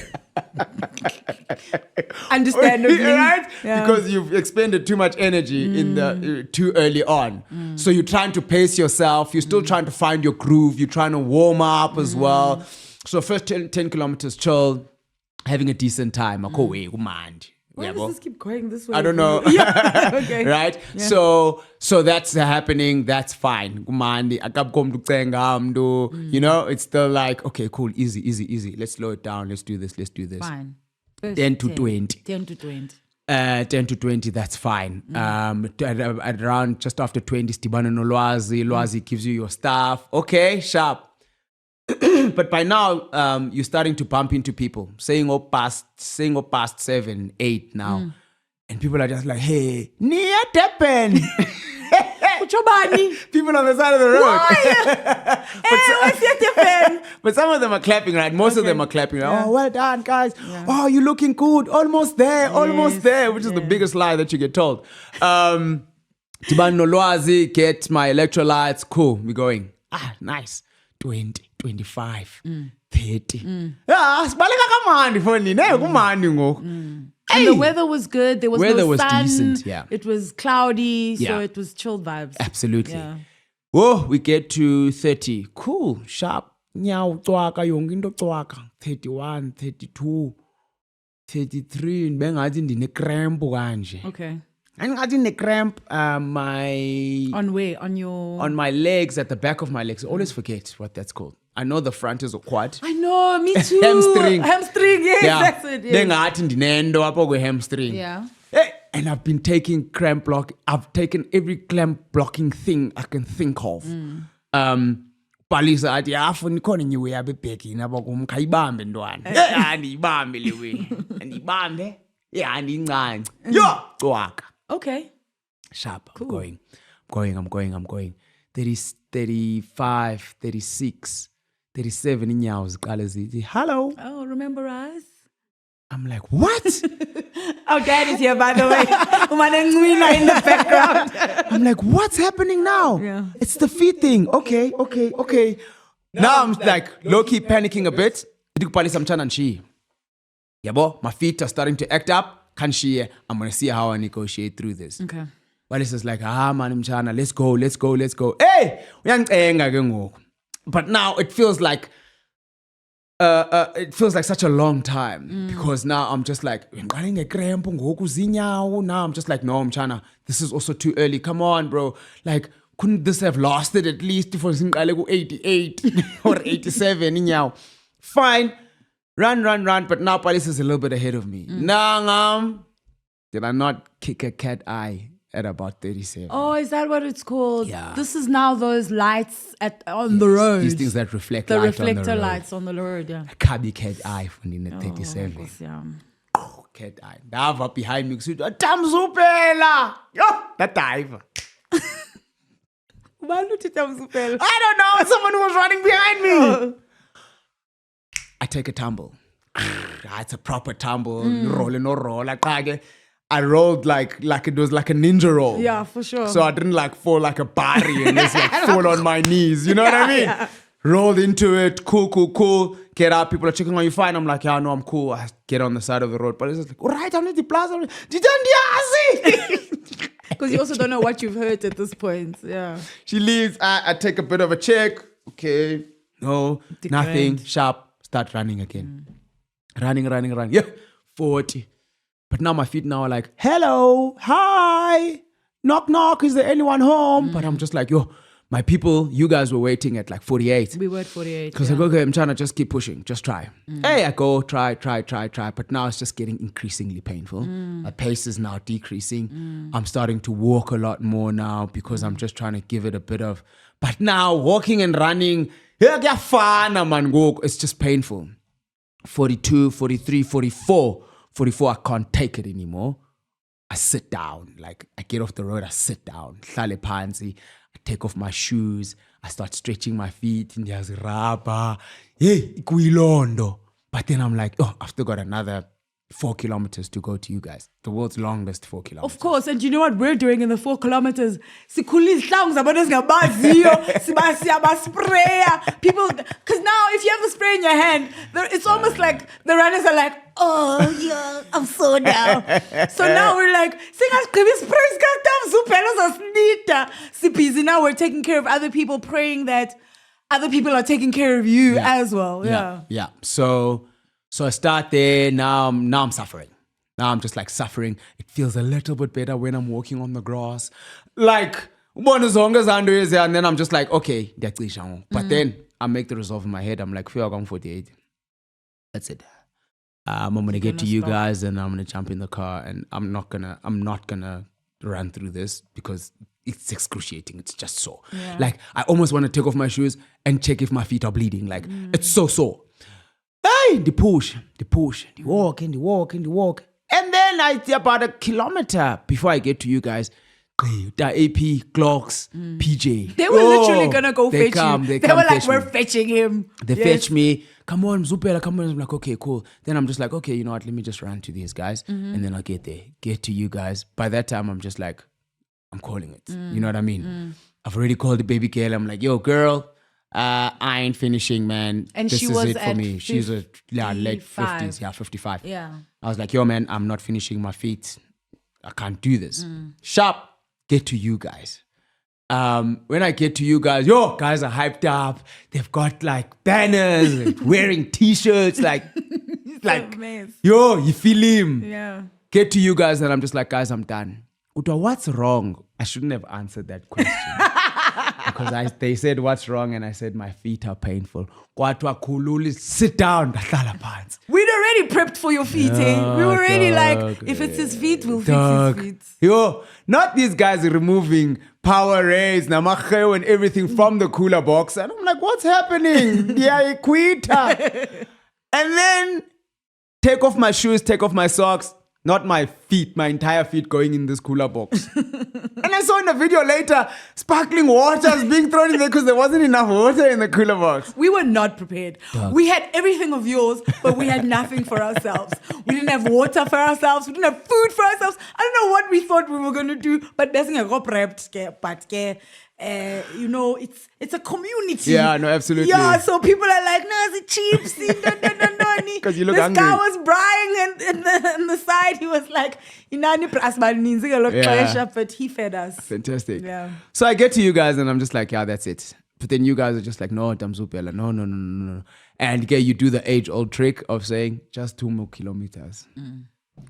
Understandably. Right? Yeah. Because you've expended too much energy in the too early on. So you're trying to pace yourself. You're still trying to find your groove. You're trying to warm up as well. So first 10 kilometers, chill, having a decent time. Why does this keep going this way? I don't know. Yeah. Okay. Right? Yeah. So that's happening. That's fine. You know, it's still like, okay, cool, easy. Let's slow it down. Let's do this. Fine. 10 to 20. 10 to 20. 10 to 20, that's fine. At around just after 20, Stibana no Lwazi gives you your stuff. Okay, sharp. But by now, you're starting to bump into people, saying past 7, 8 now. And people are just like, hey, Nia Deppen. People on the side of the road. Why? What's your Deppen? But some of them are clapping, right? Most of them are clapping. Like, Yeah. oh, well done, guys. Oh, you're looking good. Almost there, which is the biggest lie that you get told. Tiban nolwazi, get my electrolytes. Cool, we're going. Nice. 20, 25, 30. Sibaleka kamandi phone ne kumandi ngoku. And the weather was good. There was Weather no was sun. decent, yeah. It was cloudy, so Yeah. it was chilled vibes. Absolutely. Yeah. Oh, we get to 30. Cool, sharp. Nyaw cwaka yonke into cwaka. 31, 32, 33. Bengathi ndine cramp kanje. Okay. Angathi ndine cramp my On where? On your... on my legs, at the back of my legs. I always forget what that's called. I know the front is a quad. I know, me too. Hamstring. Hamstring, yes, that's it. Yes. Bengathi ndinento apho kwe hamstring. Yeah. Hey, and I've been taking cramp block. I've taken every cramp blocking thing I can think of. Palisa athi afuna ikhona nyiwe yabe bhekini abakum khayibambe ntwana. Andiyibambe lewe. Andiyibambe. Andincane. Yo, cwaka. Okay. Sharp. I'm going. 30, 35, 36, 37 inyawo ziqale zithi, hello. Oh, remember us? I'm like, what? Our dad is here, by the way. Umanengwina in the background. I'm like, what's happening now? Yeah. It's the feet thing. Okay. Now I'm like low-key panicking a bit. Yabo, my feet are starting to act up. I'm going to see how I negotiate through this. Okay. But it's just like, man, mchana, let's go. Hey! Uyangicenga ke ngoku. But now it feels like such a long time because now I'm just like, now I'm just like, no, mchana, this is also too early. Come on, bro. Like, couldn't this have lasted at least for 88 or 87 inyawo? Fine. Run. But now Palis is a little bit ahead of me. Did I not kick a cat eye at about 37? Oh, is that what it's called? Yeah. This is now those lights on the road. These things that reflect the light reflector on the road. lights on the road, yeah. A cabby cat eye from the 37. Yeah. Oh, cat eye. Dava behind me. Tamzupela! Yo, that dive. I don't know. Someone was running behind me. Oh. I take a tumble. It's a proper tumble. Roll. I rolled like it was like a ninja roll. Yeah, for sure. So I didn't like fall like a barry and just like fall on my knees. You know what I mean? Yeah. Rolled into it. Cool. Get out. People are checking on you. Fine. I'm like, yeah, no, I'm cool. I get on the side of the road. But it's just like, all right, I'm in the plaza. Because you also don't know what you've heard at this point. Yeah. She leaves. I take a bit of a check. Okay. No, nothing. Sharp. Start running again. Running. Yeah. 40. But now my feet now are like, hello, hi, knock, is there anyone home? But I'm just like, yo, my people, you guys were waiting at like 48. We were at 48. Because I go, okay, I'm trying to just keep pushing, just try. Hey, I go, try. But now it's just getting increasingly painful. My pace is now decreasing. I'm starting to walk a lot more now because I'm just trying to give it a bit of, but now walking and running, it's just painful. 42, 43, 44. 44, I can't take it anymore. I sit down. Like, I get off the road, I sit down. Hlale phansi. I take off my shoes. I start stretching my feet. Ndiyazirabha. Hey, ikuyilondo. But then I'm like, oh, I've still got another 4 kilometers to go to you guys. The world's longest 4 kilometers. Of course, and you know what we're doing in the 4 kilometers? People, because now if you have the spray in your hand, it's almost like the runners are like, oh yeah, I'm so down. So now we're like, now we're taking care of other people, praying that other people are taking care of you as well. Yeah. So I start there. Now I'm suffering. Now I'm just like suffering. It feels a little bit better when I'm walking on the grass. Like, and then I'm just like, okay, but then I make the resolve in my head. I'm like, 48. That's it. I'm gonna get to you guys and I'm gonna jump in the car and I'm not gonna run through this because it's excruciating. It's just sore. Yeah. Like, I almost want to take off my shoes and check if my feet are bleeding. Like, it's so sore. Hey, the push, the walk. And then about a kilometer before I get to you guys, the AP, Clocks, PJ. They were literally gonna go they fetch come, you. They were like, fetch we're me. fetching him. They fetch me. Come on, Zupela, come on. I'm like, okay, cool. Then I'm just like, okay, you know what? Let me just run to these guys. And then I'll get there. Get to you guys. By that time, I'm just like, I'm calling it. You know what I mean? I've already called the baby girl. I'm like, yo, girl, I ain't finishing, man. And this she is was it for at me. She's a late 55. 50s. Yeah, 55. Yeah. I was like, yo, man, I'm not finishing my feet. I can't do this. Sharp, get to you guys. When I get to you guys, yo, guys are hyped up. They've got like banners, wearing t-shirts, like, yo, you feel him. Yeah. Get to you guys, and I'm just like, guys, I'm done. Uta, what's wrong? I shouldn't have answered that question. Because they said, what's wrong? And I said, my feet are painful. Kwatwa kululi, sit down. We'd already prepped for your feet, eh? We were already like, if it's his feet, we'll fix his feet. Yo, not these guys removing Powerades, Namache, and everything from the cooler box. And I'm like, what's happening? Yeah, quit. And then take off my shoes, take off my socks. Not my feet, my entire feet going in this cooler box. And I saw in the video later, sparkling water is being thrown in there because there wasn't enough water in the cooler box. We were not prepared. We had everything of yours, but we had nothing for ourselves. We didn't have water for ourselves. We didn't have food for ourselves. I don't know what we thought we were going to do, but there's a prepped, but you know, it's a community. Yeah, no, absolutely. Yeah, so people are like, no, it's cheap. Because you look this hungry. guy was Brian and the side, he was like, Yeah. but he fed us. Fantastic. Yeah. So I get to you guys and I'm just like, yeah, that's it. But then you guys are just like, no, Damzupela, no. And you do the age-old trick of saying, just 2 more kilometers.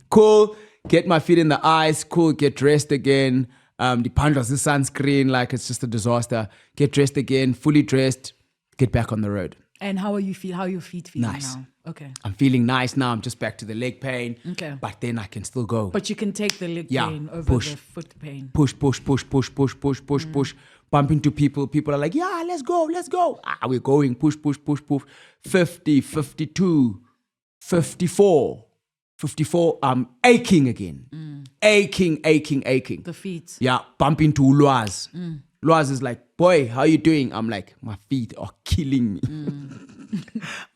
Cool. Get my feet in the ice. Cool. Get dressed again. The pandras, the sunscreen, like it's just a disaster. Get dressed again, fully dressed. Get back on the road. And how are you feel? How are your feet feeling Nice. now? Okay. I'm feeling nice now. I'm just back to the leg pain. Okay. But then I can still go. But you can take the leg Yeah, pain over push. the foot pain. Push. Bump into people. People are like, yeah, let's go. We're going. Push. 50, 52, 54. 54, I'm aching again. Aching. The feet. Yeah, bump into Luaz. Luaz is like, boy, how you doing? I'm like, my feet are killing me.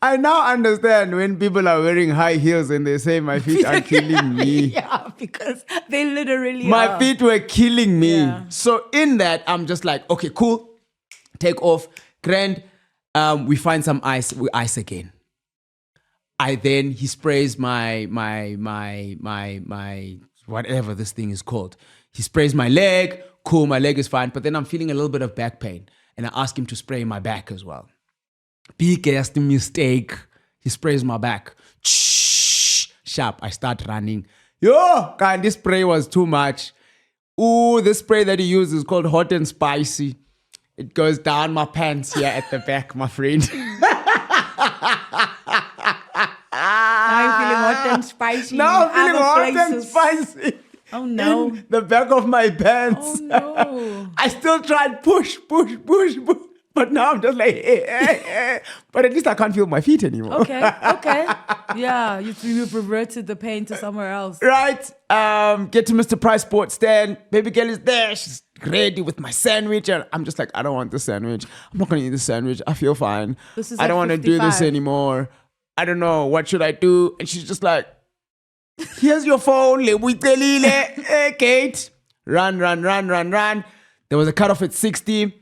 I now understand when people are wearing high heels and they say my feet are killing me. Yeah, because they literally My are. feet were killing me. Yeah. So in that, I'm just like, okay, cool. Take off. Grand. We find some ice. We ice again. He sprays my whatever this thing is called. He sprays my leg. Cool, my leg is fine. But then I'm feeling a little bit of back pain. And I ask him to spray my back as well. Biggest mistake. He sprays my back. Sharp. I start running. Yo, God, this spray was too much. Ooh, this spray that he uses is called Hot and Spicy. It goes down my pants here at the back, my friend. Now you're feeling hot and spicy. Now in I'm feeling other hot and places. spicy. Oh no. In the back of my pants. Oh no. I still tried push. But now I'm just like, But at least I can't feel my feet anymore. Okay. Yeah, you've reverted the pain to somewhere else. Right. Get to Mr. Price Sports stand. Baby girl is there. She's ready with my sandwich. And I'm just like, I don't want this sandwich. I'm not going to eat this sandwich. I feel fine. This is I at don't want to do this 55. anymore. I don't know. What should I do? And she's just like, here's your phone. Kate. Run. There was a cutoff at 60.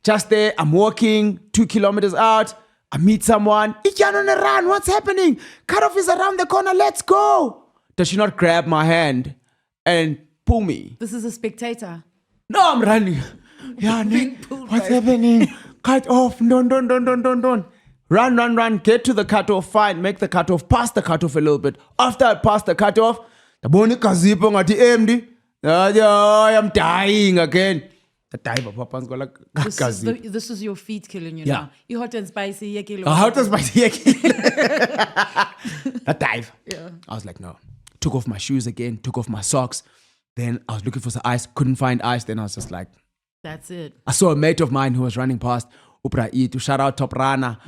Just there, I'm walking 2 kilometers out. I meet someone. iDyan on a run. What's happening? Cutoff is around the corner. Let's go. Does she not grab my hand and pull me? This is a spectator. No, I'm running. Yeah, Being pulled what's by- happening? Cut off. Don't. Run. Get to the cutoff. Fine. Make the cutoff. Pass the cutoff a little bit. After I pass the cutoff, I am dying again. This is your feet killing you Yeah. now. You're hot and spicy. Yeah, kilo. How does my that dive? Yeah. I was like, no. Took off my shoes again, took off my socks. Then I was looking for some ice, couldn't find ice. Then I was just like, That's it. I saw a mate of mine who was running past Upra Itu, shout out Top Rana.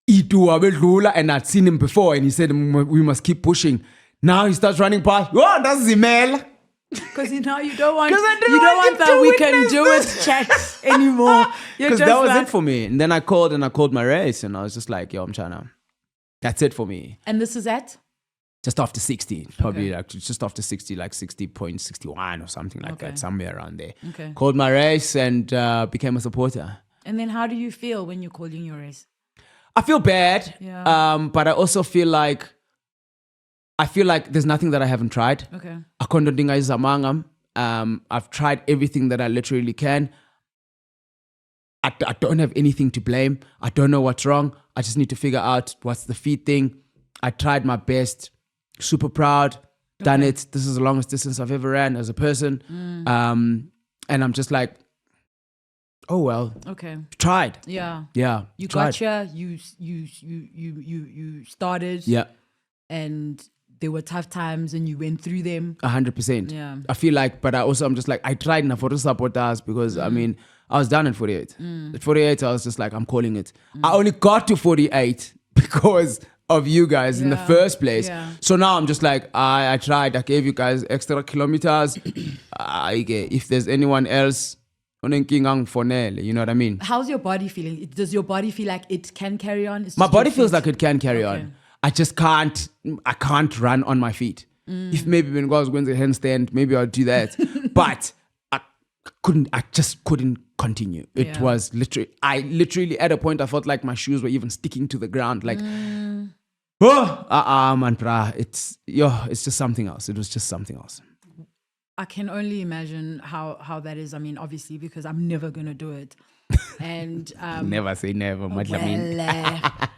Itu Abedlula, and I'd seen him before, and he said we must keep pushing. Now he starts running past. Oh, that's Zimel. Because you don't want 'Cause I didn't you don't want want him that to we can witness do this. it chat anymore. You're Because just that was like, it for me. And then I called my race, and I was just like, yo, I'm trying to. That's it for me. And this is at? Just after 60, probably Okay. like just after 60, like 60.61 or something like Okay. that, somewhere around there. Okay. Called my race and became a supporter. And then how do you feel when you're calling your race? I feel bad, Yeah. but I also feel like there's nothing that I haven't tried. Okay. I've tried everything that I literally can. I don't have anything to blame. I don't know what's wrong. I just need to figure out what's the feed thing. I tried my best. Super proud. Done it. This is the longest distance I've ever ran as a person. And I'm just like, oh well. Okay. Tried. Yeah. Yeah. You tried. got here. You started. Yeah. And there were tough times, and you went through them. 100%. Yeah. I feel like, but I'm just like, I tried na for the supporters because I mean, I was done at 48. At 48, I was just like, I'm calling it. I only got to 48 because of you guys in the Yeah. first place. Yeah. So now I'm just like, I tried. I gave you guys extra kilometers. If there's anyone else, you know what I mean? How's your body feeling? Does your body feel like it can carry on? It's My just body your feels feet? like it can carry Okay. on. I just can't. I can't run on my feet. If maybe when I was going to handstand, maybe I'll do that. But I just couldn't continue. It Yeah. was literally at a point I felt like my shoes were even sticking to the ground. Like, man, brah, it's just something else. It was just something else. I can only imagine how that is. I mean, obviously, because I'm never gonna do it. And Never say never, Madlamin.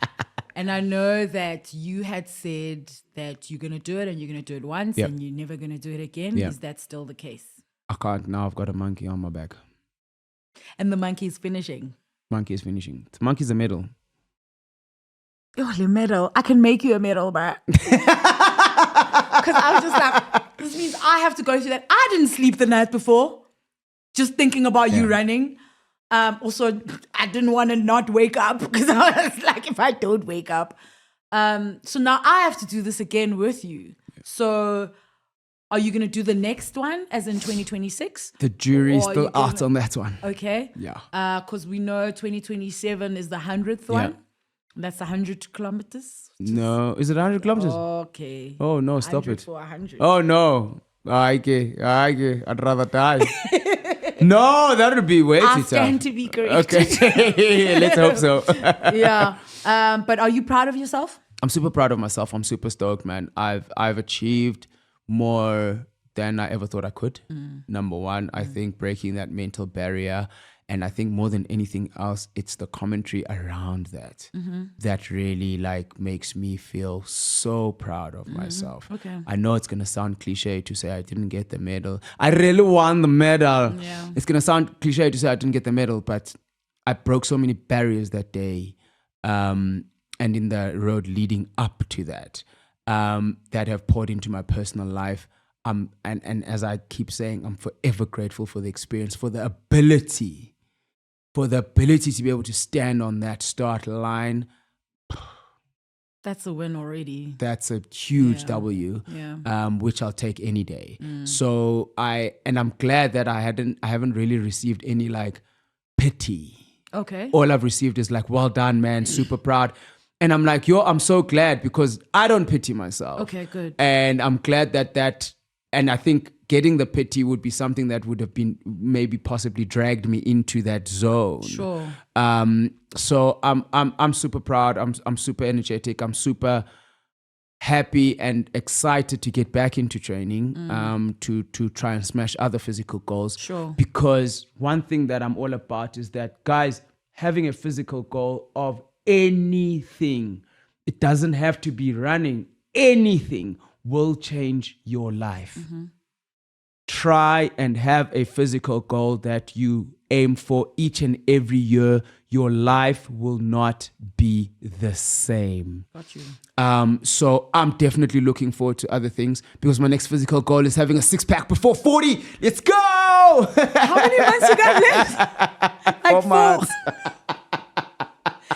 and I know that you had said that you're gonna do it and you're gonna do it once Yep. and you're never gonna do it again. Yeah. Is that still the case? I can't now. I've got a monkey on my back. And the monkey is finishing. Monkey is finishing. The monkey's a medal. Oh, the medal. I can make you a medal, but because I was just like, this means I have to go through that. I didn't sleep the night before, just thinking about you Yeah. running. Also, I didn't want to not wake up because I was like, if I don't wake up. So now I have to do this again with you. So are you going to do the next one as in 2026? The jury's Or are still you out gonna- on that one. Okay. Yeah. Because we know 2027 is the 100th Yeah. one. That's 100 kilometers. No, is it 100 kilometers? Okay. Oh no, stop 100 it. for 100. Oh no. I'd rather die. No, that would be way I too stand tough. to be corrected. Okay. Let's hope so. Yeah. But are you proud of yourself? I'm super proud of myself. I'm super stoked, man. I've achieved more than I ever thought I could. Number one, I think breaking that mental barrier. And I think more than anything else, it's the commentary around that that really like makes me feel so proud of myself. Okay. I know it's gonna sound cliche to say I didn't get the medal. I really won the medal. Yeah. It's gonna sound cliche to say I didn't get the medal, but I broke so many barriers that day, and in the road leading up to that, that have poured into my personal life. And as I keep saying, I'm forever grateful for the experience, for the ability to be able to stand on that start line. That's a win already. That's a huge Yeah. W, Yeah. which I'll take any day. So I'm glad that I haven't really received any like pity. Okay. All I've received is like, well done, man, super proud. And I'm like, I'm so glad because I don't pity myself. Okay, good. And I'm glad that, and I think getting the pity would be something that would have been maybe possibly dragged me into that zone. Sure. So I'm super proud. I'm super energetic. I'm super happy and excited to get back into training, to try and smash other physical goals. Sure. Because one thing that I'm all about is that, guys, having a physical goal of anything, it doesn't have to be running, anything will change your life. Try and have a physical goal that you aim for each and every year. Your life will not be the same. Got you. So I'm definitely looking forward to other things because my next physical goal is having a 6-pack before 40. Let's go! How many months you got left? Like 4 months.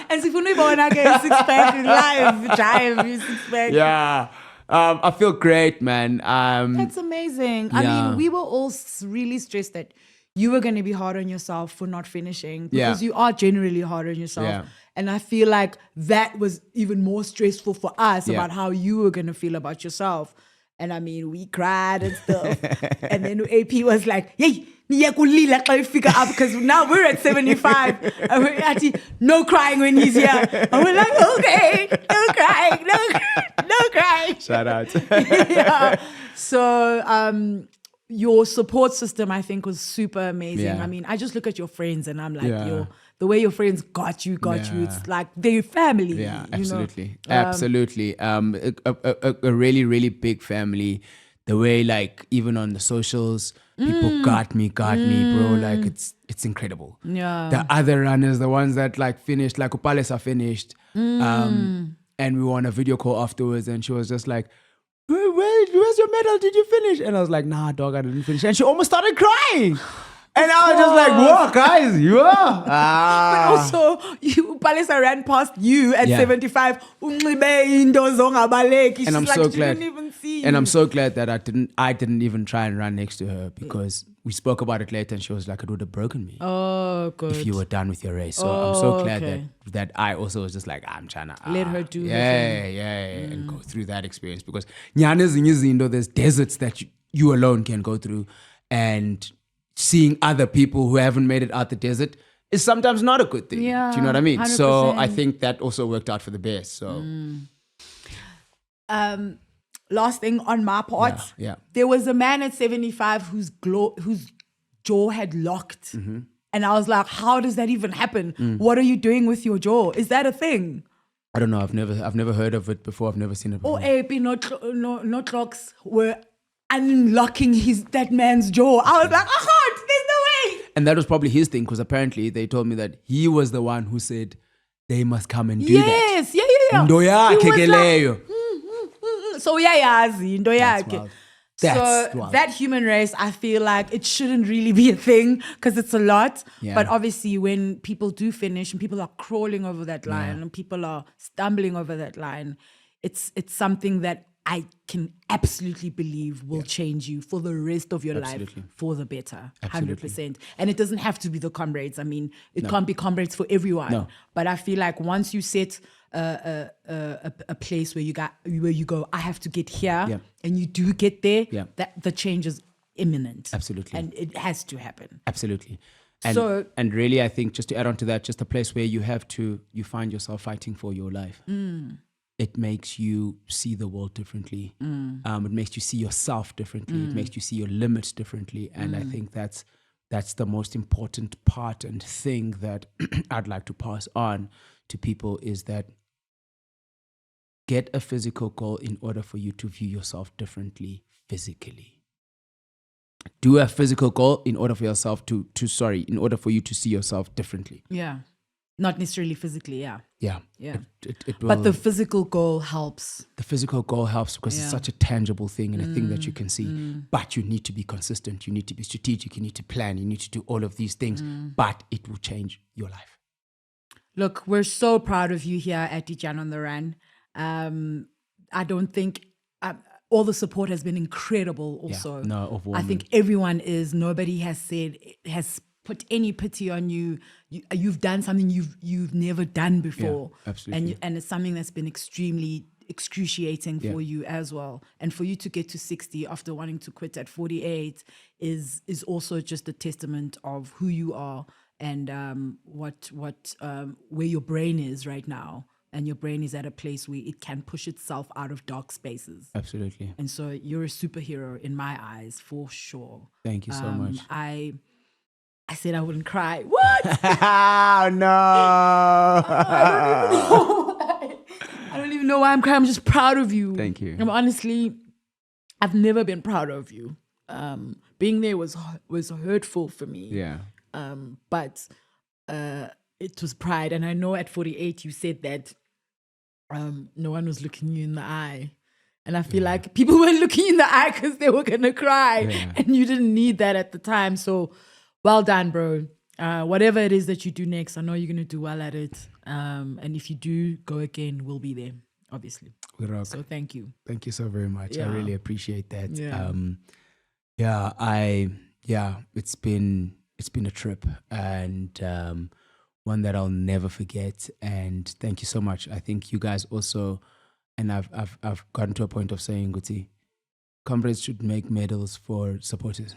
And if you know about a 6-pack live drive, 6-pack. Yeah. I feel great, man. That's amazing. I yeah. mean, we were all really stressed that you were going to be hard on yourself for not finishing because Yeah. you are generally hard on yourself. Yeah. And I feel like that was even more stressful for us Yeah. about how you were going to feel about yourself. And I mean, we cried and stuff. And then AP was like, hey, because now we're at 75. And we're actually, no crying when he's here. And we're like, okay, no crying, no crying. Shout out. Yeah. So your support system, I think, was super amazing. Yeah. I mean, I just look at your friends and I'm like, Yeah. the way your friends got you. Yeah. It's like they're family. Yeah, you know? absolutely. Absolutely. A really, really big family. The way, like, even on the socials, people got me, bro. Like, it's incredible. Yeah. The other runners, the ones that like finished, like Upalesa finished, and we were on a video call afterwards, and she was just like, where's your medal? Did you finish? And I was like, nah, dog, I didn't finish. And she almost started crying. And I was just like, whoa, guys, you are. But also, Palesa ran past you at 75. And And I'm so glad. Didn't even see And you. I'm so glad that I didn't even try and run next to her because we spoke about it later and she was like, it would have broken me Oh, good. if you were done with your race. So I'm so glad okay. that I also was just like, I'm trying to Let her do her and go through that experience because there's deserts that you alone can go through, and seeing other people who haven't made it out the desert is sometimes not a good thing. Yeah, Do you know what I mean? So 100%. I think that also worked out for the best. So Last thing on my part, yeah. there was a man at 75 whose jaw had locked. Mm-hmm. And I was like, how does that even happen? What are you doing with your jaw? Is that a thing? I don't know. I've never heard of it before. I've never seen it before. Or AP, no clocks were unlocking that man's jaw. I was like, oh, there's no way. And that was probably his thing because apparently they told me that he was the one who said they must come and do that. Yes, yeah. Ndo He yakhe was ke like, leyo. So uyayazi into That's yakhe. wild. That's So wild. that human race, I feel like it shouldn't really be a thing because it's a lot. Yeah. But obviously when people do finish and people are crawling over that line and people are stumbling over that line, it's something that I can absolutely believe will change you for the rest of your Absolutely. life for the better. Absolutely. 100%. And it doesn't have to be the Comrades. I mean, it can't be Comrades for everyone. No. But I feel like once you set a place where you go, I have to get here, Yeah. and you do get there, Yeah. that the change is imminent. Absolutely. And it has to happen. Absolutely. And really, I think just to add on to that, just a place where you find yourself fighting for your life. It makes you see the world differently. It makes you see yourself differently. It makes you see your limits differently. And I think that's the most important part and thing that I'd like to pass on to people is that get a physical goal in order for you to view yourself differently physically. Do a physical goal in order for yourself in order for you to see yourself differently. Yeah. Not necessarily physically, yeah. Yeah. Yeah. It will, But the physical goal helps. the physical goal helps because it's Yeah. such a tangible thing and a thing that you can see. But you need to be consistent. You need to be strategic. You need to plan. You need to do all of these things. But it will change your life. Look, we're so proud of you here at iDyan on the Run. I don't think all the support has been incredible also. Yeah. No, I overwhelming. think everyone is. Nobody has put any pity on you. You've done something you've never done before. Yeah, absolutely. And it's something that's been extremely excruciating for you as well. And for you to get to 60 after wanting to quit at 48 is also just a testament of who you are and where your brain is right now. And your brain is at a place where it can push itself out of dark spaces. Absolutely. And so you're a superhero in my eyes, for sure. Thank you so much. I said I wouldn't cry. What? No. I don't even know why I'm crying. I'm just proud of you. Thank you. Honestly, I've never been proud of you. Being there was hurtful for me. Yeah. But it was pride. And I know at 48 you said that no one was looking you in the eye. And I feel like people weren't looking in the eye because they were going to cry. Yeah. And you didn't need that at the time. So well done, bro. Whatever it is that you do next, I know you're going to do well at it. And if you do go again, we'll be there, obviously. We rock. So thank you. Thank you so very much. I really appreciate that. It's been a trip, and one that I'll never forget. And thank you so much. I think you guys also, and I've gotten to a point of saying, Guti, Comrades should make medals for supporters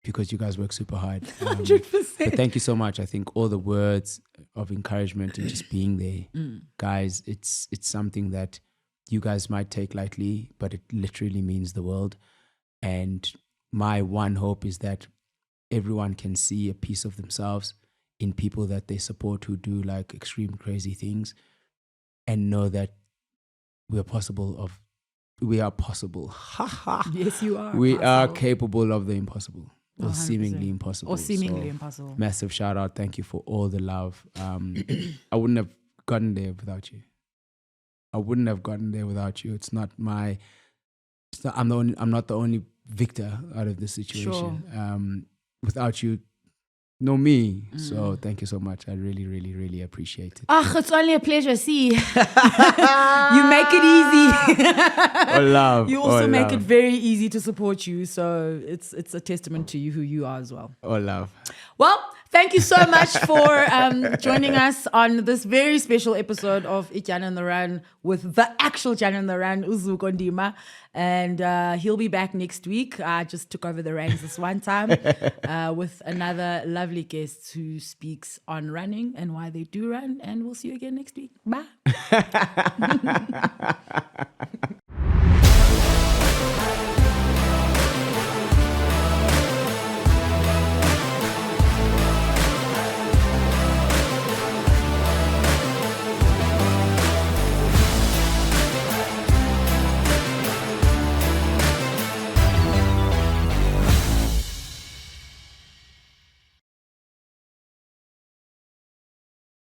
because you guys work super hard. 100%. But thank you so much. I think all the words of encouragement and just being there, guys, it's something that you guys might take lightly, but it literally means the world. And my one hope is that everyone can see a piece of themselves in people that they support who do like extreme crazy things, and know that we are possible. Yes, you are. We are capable of the impossible. Or 100%. seemingly impossible. Impossible. Massive shout out. Thank you for all the love. I wouldn't have gotten there without you. It's not my. I'm not the only victor out of this situation. Sure. Without you, no me. So thank you so much. I really, really, really appreciate it. It's only a pleasure. See, you make it easy. Love. You also make it very easy to support you. So it's a testament to you who you are as well. Love. Well, thank you so much for joining us on this very special episode of iDyan on the Run with the actual Jan on the Run, Uzu Kondima. And he'll be back next week. I just took over the reins this one time with another lovely guest who speaks on running and why they do run. And we'll see you again next week. Bye.